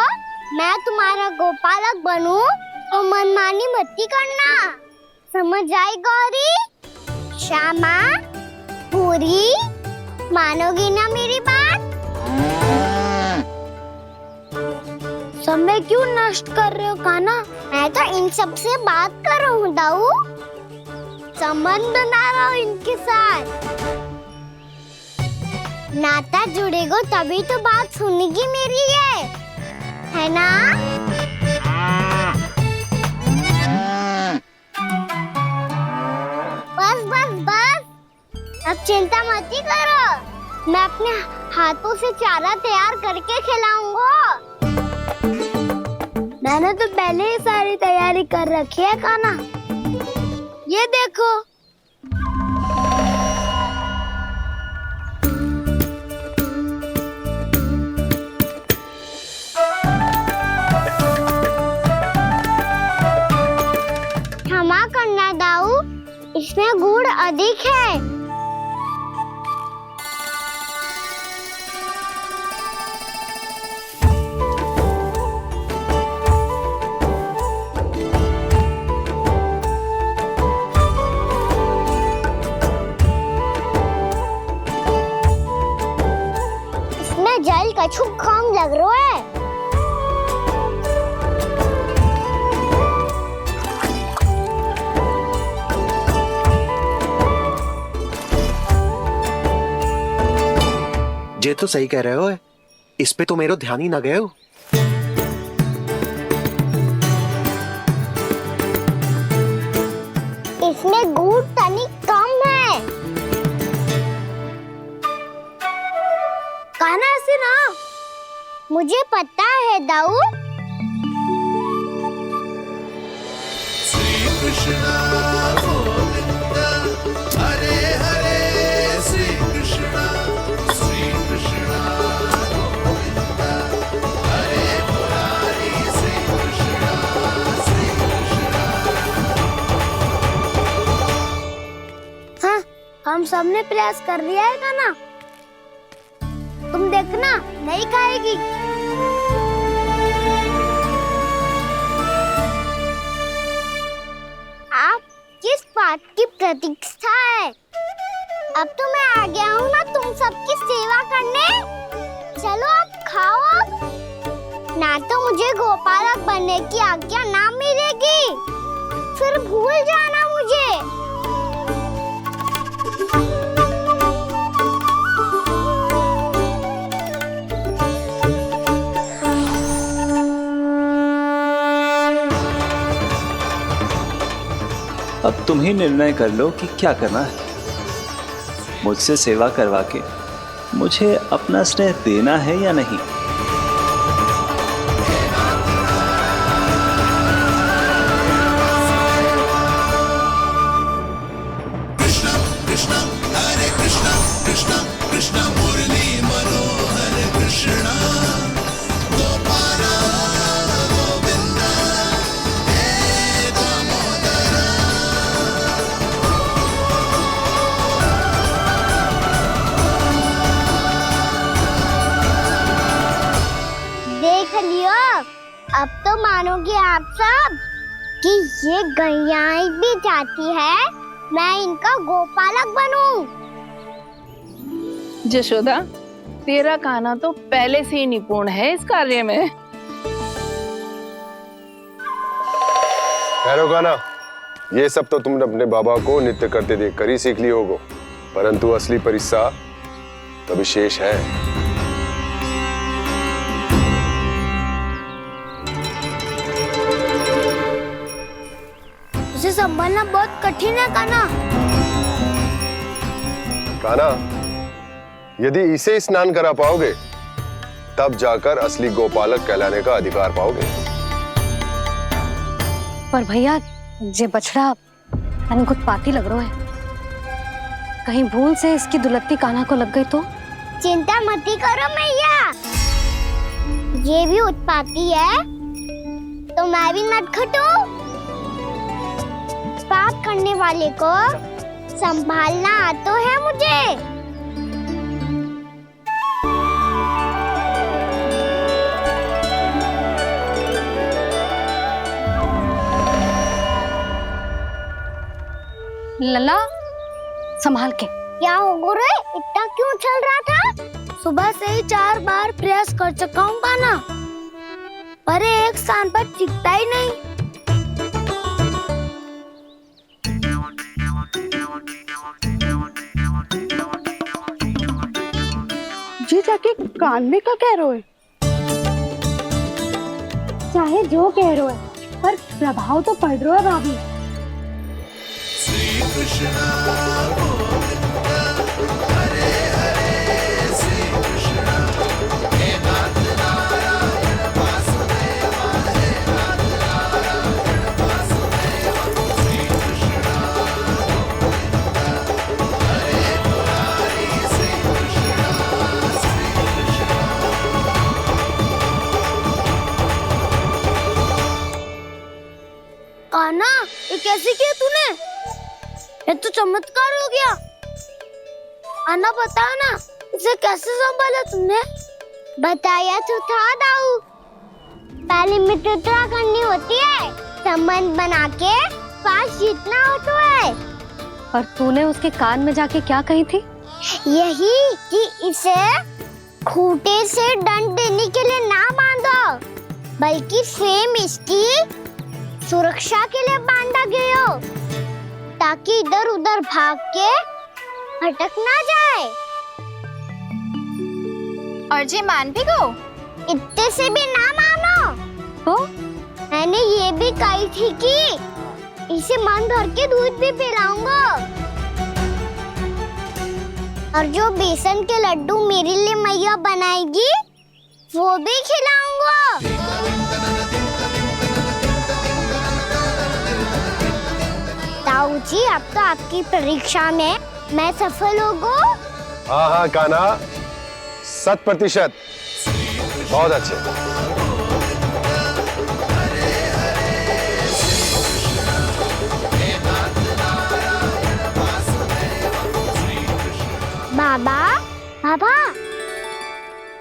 मैं तुम्हारा गोपालक बनूं तो मनमानी मत करना, समझ आई गौरी? श्यामा, पूरी, मानोगी ना मेरी बात? समय क्यों नष्ट कर रहे हो कान्हा? मैं तो इन सब से बात कर रहा हूँ दाऊ, संबंध बना रहा हूँ इनके साथ। नाता जुड़ेगा तभी तो बात सुनेगी मेरी है ना? बस बस बस, अब चिंता मत ही करो, मैं अपने हाथों से चारा तैयार करके खिलाऊंगा। मैंने तो पहले ही सारी तैयारी कर रखी है कान्हा। ये देखो। क्षमा करना दाऊ, इसमें गुड़ अधिक है। इसमें जल कछु कम लग रहा है। ये तो सही कह रहे हो, इस पे तो मेरो ध्यान ही ना गए हो। इसमें गुड़ तनिक कम है। कान्हा से ना, मुझे पता है दाऊ। श्री कृष्ण गोविंद हरे हरे, श्री कृष्ण गोविंद हरे मुरारी, श्री कृष्ण। हाँ, हम सबने प्रयास कर लिया है कान्हा। तुम देखना, नहीं खाएगी। आप किस बात की प्रतीक्षा है? अब तो मैं आ गया हूँ ना तुम सबकी सेवा करने। चलो अब खाओ अब। ना तो मुझे गोपालक बनने की आज्ञा ना मिलेगी, फिर भूल जाना मुझे। अब तुम ही निर्णय कर लो कि क्या करना है। मुझसे सेवा करवा के मुझे अपना स्नेह देना है या नहीं। कृष्ण कृष्ण हरे कृष्ण, कृष्ण कृष्ण मुरली मनोहर कृष्ण, गोपाल गोविंद हे दामोदर। देख लियो, अब तो मानोगे आप सब कि ये गैयाएं भी चाहती है मैं इनका गोपालक बनूं। जशोदा, तेरा कान्हा तो पहले से ही निपुण है इस कार्य में। ठहरो कान्हा, ये सब तो तुमने अपने बाबा को नृत्य करते देख कर ही सीख ली होगो, परंतु असली परिश्रम तो विशेष है। उसे संभालना बहुत कठिन है कान्हा। कान्हा, यदि इसे स्नान करा पाओगे तब जाकर असली गोपालक कहलाने का अधिकार पाओगे। पर भैया, ये बछड़ा तनिक उत्पाती लग रहा है। कहीं भूल से इसकी दुलत्ती कान्हा को लग गई तो? चिंता मती करो मैया, ये भी उत्पाती है तो मैं भी नटखट हूँ। पाप करने वाले को संभालना आता है मुझे। लला, संभाल के। क्या हो गुरु, इतना क्यों चल रहा था? सुबह से ही 4 बार प्रयास कर चुका हूँ कान्हा, पर एक स्थान पर टिकता ही नहीं। जी जाके कान में क्या कह रहे हो? चाहे जो कह रहे हो, पर प्रभाव तो पड़ रहा है भाभी। श्री कृष्ण गोविंद हरे हरे, श्री कृष्ण हे नाथ नारायण वासुदेव हे कान्हा, ये कैसे किया तूने? ये तो चमत्कार हो गया। अन्ना बता ना, इसे कैसे संभाला तुमने? बताया तो था दाऊ। पहले मित्रता करनी होती है, संबंध बना के पास जीतना होता है। और तूने उसके कान में जाके क्या कही थी? यही कि इसे खूंटे से दंड देने के लिए ना बांधो, बल्कि स्वयं इसकी सुरक्षा के लिए बांधा गया हो, ताकि इधर उधर भाग के भटक ना जाए। और जी मान भी गो? इतने से भी ना मानो। तो मैंने ये भी कही थी कि इसे मन भर के दूध भी पिलाऊंगा, और जो बेसन के लड्डू मेरे लिए मैया बनाएगी वो भी खिलाऊंगा। ताऊ जी, अब तो आपकी परीक्षा में मैं सफल होगा। हाँ हाँ कान्हा, 100%। बहुत अच्छे। बाबा, बाबा,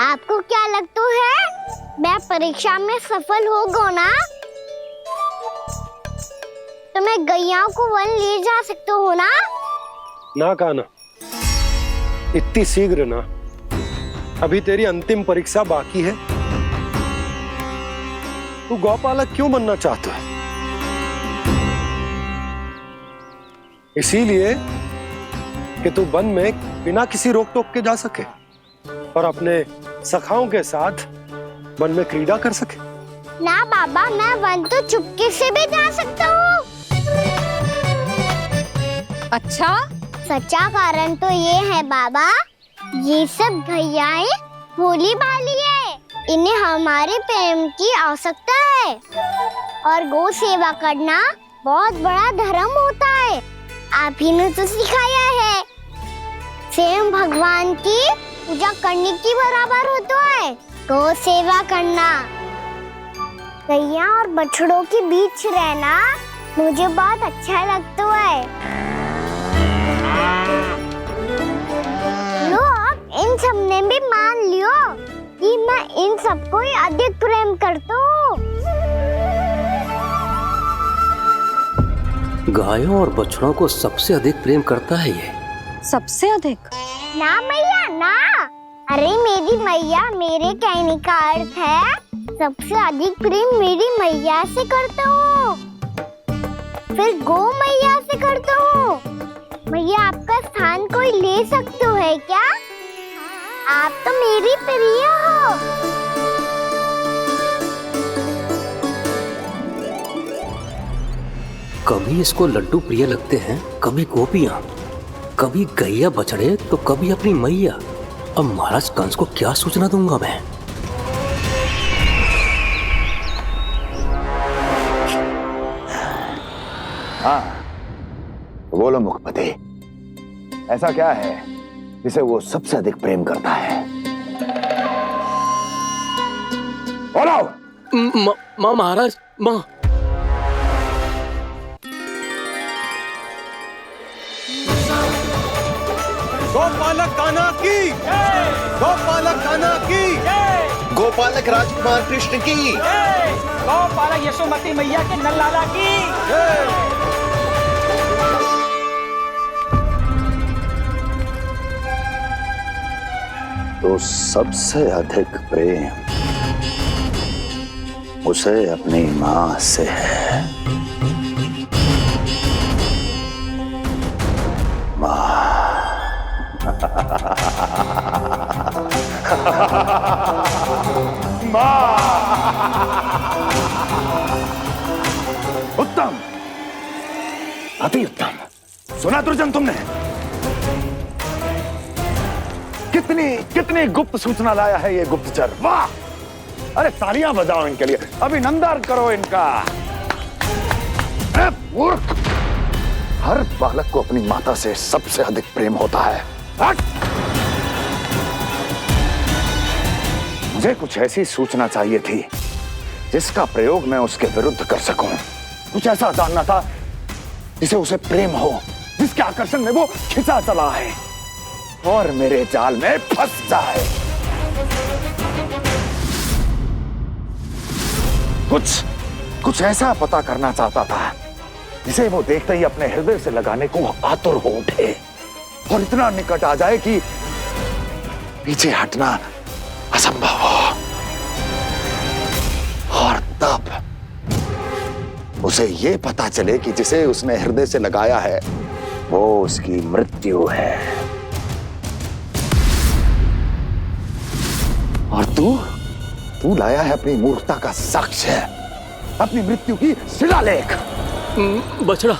आपको क्या लगता है मैं परीक्षा में सफल होगा ना? तो मैं गैया को वन ले जा सकता हूँ ना? ना कान्हा, इतनी शीघ्र ना। अभी तेरी अंतिम परीक्षा बाकी है। तू गौपालक क्यों बनना चाहता है? इसीलिए कि तू वन में बिना किसी रोक टोक के जा सके और अपने सखाओं के साथ वन में क्रीड़ा कर सके। ना बाबा, मैं वन तो चुपके से भी जा सकता हूँ। अच्छा? सच्चा कारण तो ये है बाबा, ये सब भैयाएं भोली भाली है, इन्हें हमारे प्रेम की आवश्यकता है, और गौ सेवा करना बहुत बड़ा धर्म होता है। आप ही ने तो सिखाया है, स्वयं भगवान की पूजा करने की बराबर होता है गौ सेवा करना। गैया और बछड़ों के बीच रहना मुझे बहुत अच्छा लगता है। लो, अब इन सब ने भी मान लियो कि मैं इन सबको ही अधिक प्रेम करता हूँ। गायों और बछड़ों को सबसे अधिक प्रेम करता है ये। सबसे अधिक? ना मैया ना, अरे मेरी मैया, मेरे कहने का अर्थ है सबसे अधिक प्रेम मेरी मैया से करता हूँ, फिर गौ मैया से करता हूँ। मैया, आपका स्थान कोई ले सकते है क्या? आप तो मेरी प्रिय हो। कभी इसको लड्डू प्रिय लगते हैं, कभी गोपियां, कभी गैया बछड़े, तो कभी अपनी मैया। अब महाराज कंस को क्या सूचना दूंगा मैं? हाँ, बोलो मुखपति, ऐसा क्या है जिसे वो सबसे अधिक प्रेम करता है? बोलो। माँ महाराज, माँ। गोपालक कान्हा की, गोपालक कान्हा की, गोपालक राजकुमार कृष्ण की, गौपालक यशोमती मैया के नल्लाला की। तो सबसे अधिक प्रेम उसे अपनी मां से है। उत्तम, अति उत्तम। सुना दुर्जन तुमने? कितनी कितनी गुप्त सूचना लाया है ये गुप्तचर। वाह! अरे तालियां बजाओ इनके लिए, अभिनंदन करो इनका। मूर्ख! हर बालक को अपनी माता से सबसे अधिक प्रेम होता है। मुझे कुछ ऐसी सूचना चाहिए थी जिसका प्रयोग मैं उसके विरुद्ध कर सकूं, कुछ ऐसा जानना था जिसे उसे प्रेम हो, जिसके आकर्षण में वो खिंचा चला है और मेरे जाल में फंस जाए। कुछ ऐसा पता करना चाहता था जिसे वो देखते ही अपने हृदय से लगाने को आतुर हो उठे और इतना निकट आ जाए कि पीछे हटना असंभव हो। और तब उसे ये पता चले कि जिसे उसने हृदय से लगाया है वो उसकी मृत्यु है। और तू लाया है अपनी मूर्खता का साक्ष्य, अपनी मृत्यु की शिलालेख। बछड़ा।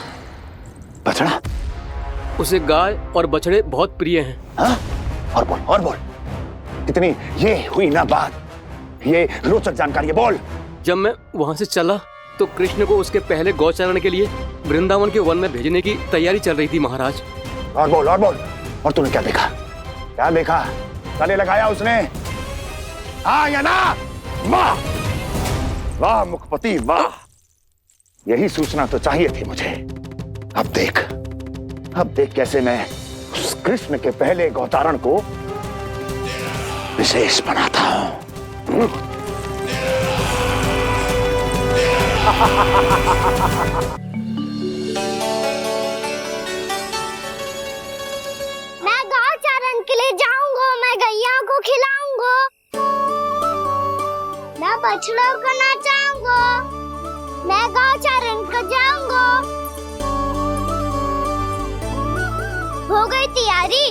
बछड़ा? उसे गाय और बछड़े बहुत प्रिय हैं। हाँ? और बोल कितनी ये हुई ना बात, ये रोचक जानकारी है, बोल। जब मैं वहां से चला तो कृष्ण को उसके पहले गौचारण के लिए वृंदावन के वन में भेजने की तैयारी चल रही थी महाराज। और बोल। और तूने क्या देखा? गले लगाया उसने? हाँ या ना? वाह मुखपति वाह, यही सूचना तो चाहिए थी मुझे। अब देख कैसे मैं उस कृष्ण के पहले गौचारण को विशेष बनाता हूं। मैं गौचारण के लिए जाऊंगा, मैं गैया को खिलाऊंगा, मैं बछड़ों को नचाऊंगा, मैं गौचारण को जाऊंगा। हो गई तैयारी,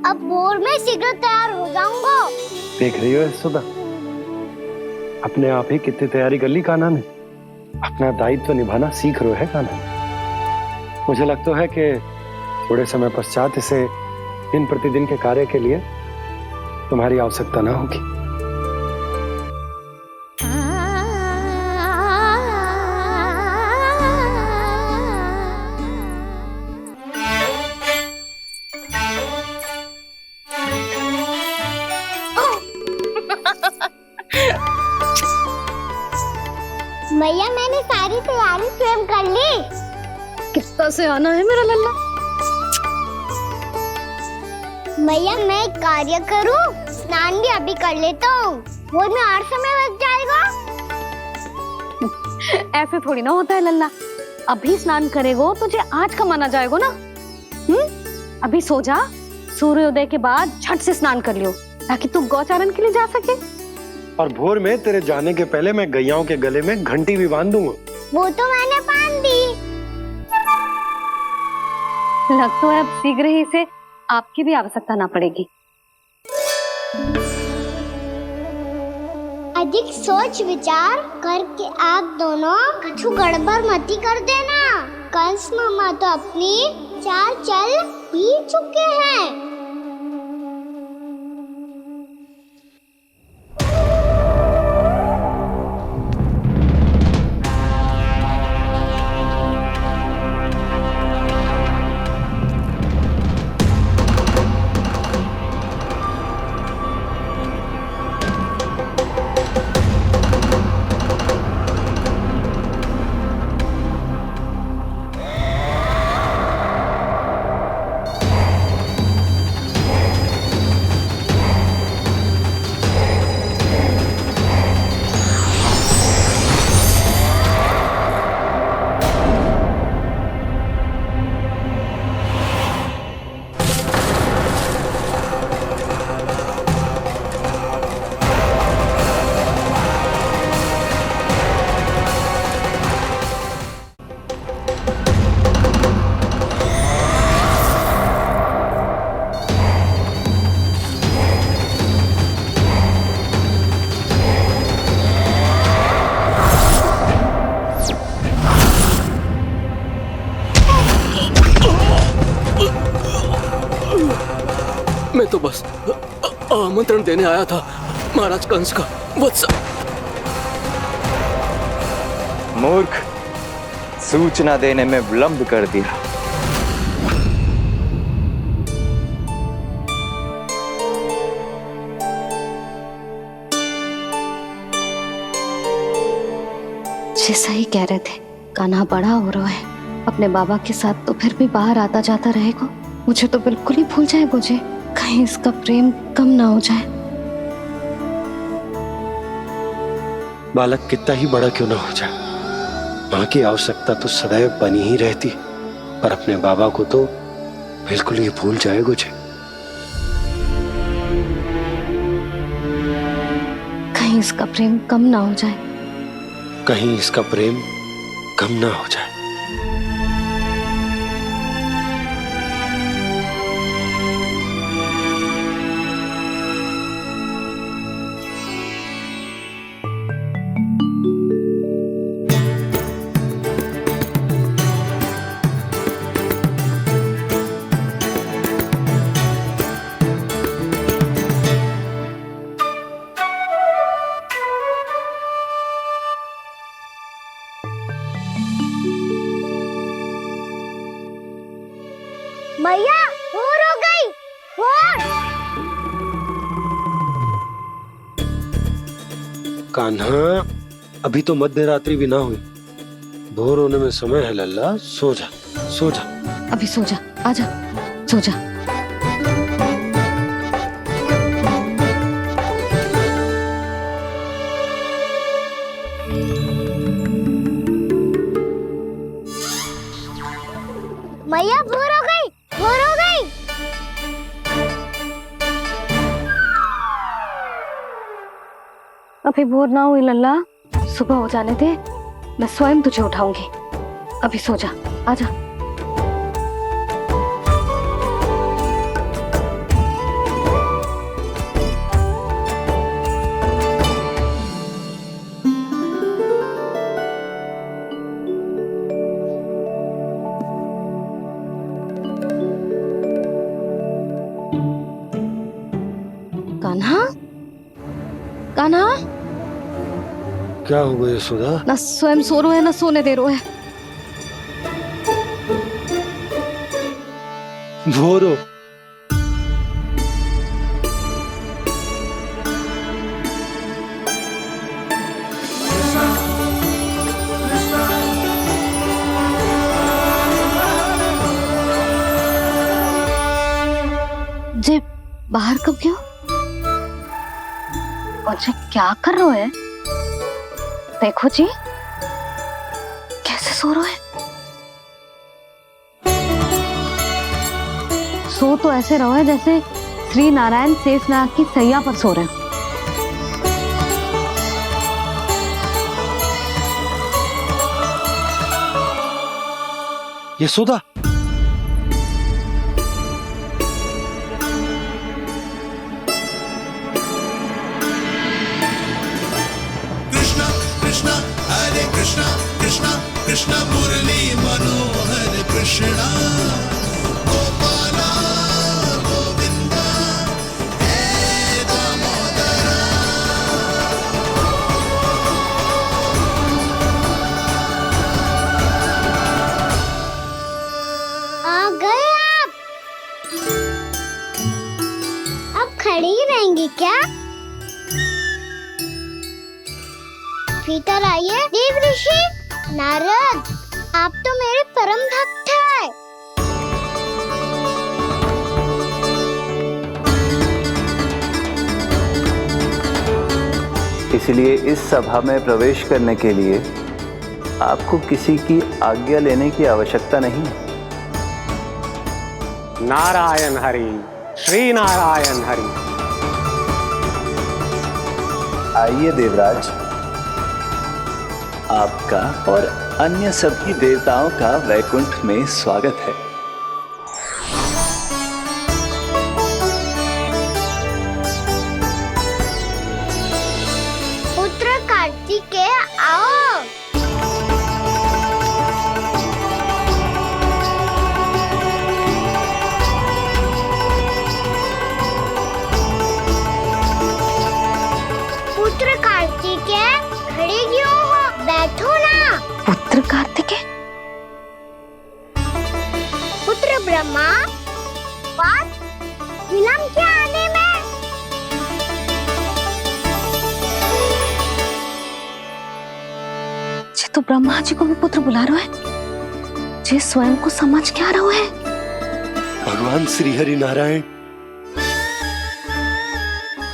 अब भोर में शीघ्र तैयार हो जाऊंगा। देख रही हो सुधा, अपने आप ही कितनी तैयारी कर ली कान्हा ने। अपना दायित्व निभाना सीख रहे है कान्हा। मुझे लगता है कि थोड़े समय पश्चात इसे दिन प्रतिदिन के कार्य के लिए तुम्हारी आवश्यकता ना होगी। मैया मैंने सारी तैयारी स्वयं कर ली। कितना से आना है मेरा लल्ला? मैया मैं एक कार्य करूं, स्नान भी अभी कर लेता हूँ, वो में और समय लग जाएगा। ऐसे थोड़ी ना होता है लल्ला, अभी स्नान करेगो तुझे आज का माना जाएगा ना। अभी सो जा, सूर्योदय के बाद झट से स्नान कर लियो ताकि तू गौचारण के लिए जा सके। और भोर में तेरे जाने के पहले मैं गैयाओं के गले में घंटी भी बांध दूंगा। वो तो मैंने बांध दी। लग तो है अब शीघ्र ही से आपकी भी आवश्यकता ना पड़ेगी। अधिक सोच विचार करके आप दोनों कछु गड़बड़ मती कर देना। कंस मामा तो अपनी चाल चल भी चुके हैं। मैं तो बस आमंत्रण देने आया था महाराज कंस का। वत्स मूर्ख, सूचना देने में विलंब कर दिया। जी सही कह रहे थे, कान्हा बड़ा हो रहा है, अपने बाबा के साथ तो फिर भी बाहर आता जाता रहेगा। मुझे तो बिल्कुल ही भूल जाए मुझे, कहीं इसका प्रेम कम ना हो जाए। बालक कितना ही बड़ा क्यों ना हो जाए, माँ की आवश्यकता तो सदैव बनी ही रहती, पर अपने बाबा को तो बिल्कुल ही भूल जाए मुझे। कहीं इसका प्रेम कम ना हो जाए, कहीं इसका प्रेम कम ना हो जाए। मैया भोर हो गई, भोर। कान्हा, अभी तो मध्य रात्रि भी ना हुई, भोर होने में समय है लल्ला, सो जा सो जा। अभी सो जा, आजा सो जा। मैया भोर हो गई, भोर हो गई। अभी भोर ना हुई लल्ला, सुबह हो जाने दे, मैं स्वयं तुझे उठाऊंगी। अभी सो जा, आजा। कान्हा, कान्हा, क्या हो गया यशोदा? ना स्वयं सो रहे है ना सोने दे रहे है। भोर हो। जे बाहर कब गयो? मुझे क्या कर रहे है? देखो जी, कैसे सो रहे हैं। सो तो ऐसे रहो है जैसे श्री नारायण शेषनाग की सैया पर सो रहे हैं। यशोदा, कृष्णा कृष्णा हरे कृष्णा कृष्णा कृष्णा मुरली मनोहर कृष्णा गोपाला गोविंदा हे दामोदरा। आ गए आप। अब खड़ी ही रहेंगी क्या? भीतर आइए। देव ऋषि नारद, आप तो मेरे परम भक्त हैं। इसलिए इस सभा में प्रवेश करने के लिए आपको किसी की आज्ञा लेने की आवश्यकता नहीं है। नारायण हरि, श्री नारायण हरि। आइए देवराज, आपका और अन्य सभी देवताओं का वैकुंठ में स्वागत है। पुत्र कार्तिकेय आओ। पुत्र कार्तिकेय खड़े क्यों हो? बैठो ना। पुत्र कार्तिकेय, पुत्र ब्रह्मा, बस विलंब क्या आने में? जे तो ब्रह्मा जी को भी पुत्र बुला रहा है, जे स्वयं को समझ क्या रहा है। भगवान श्री हरि नारायण,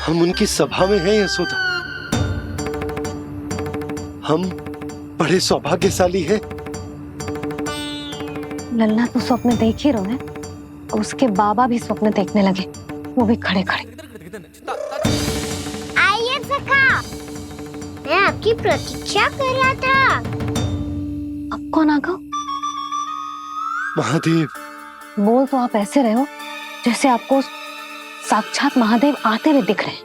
हम उनकी सभा में हैं यशोदा। हम बड़े सौभाग्यशाली हैं। लल्ला तो स्वप्न देख ही रहे हैं, उसके बाबा भी स्वप्न देखने लगे, वो भी खड़े खड़े। आइए सखा, मैं आपकी प्रतीक्षा कर रहा था। अब कौन आ गया? महादेव। बोल तो आप ऐसे रहे हो जैसे आपको साक्षात महादेव आते हुए दिख रहे हैं।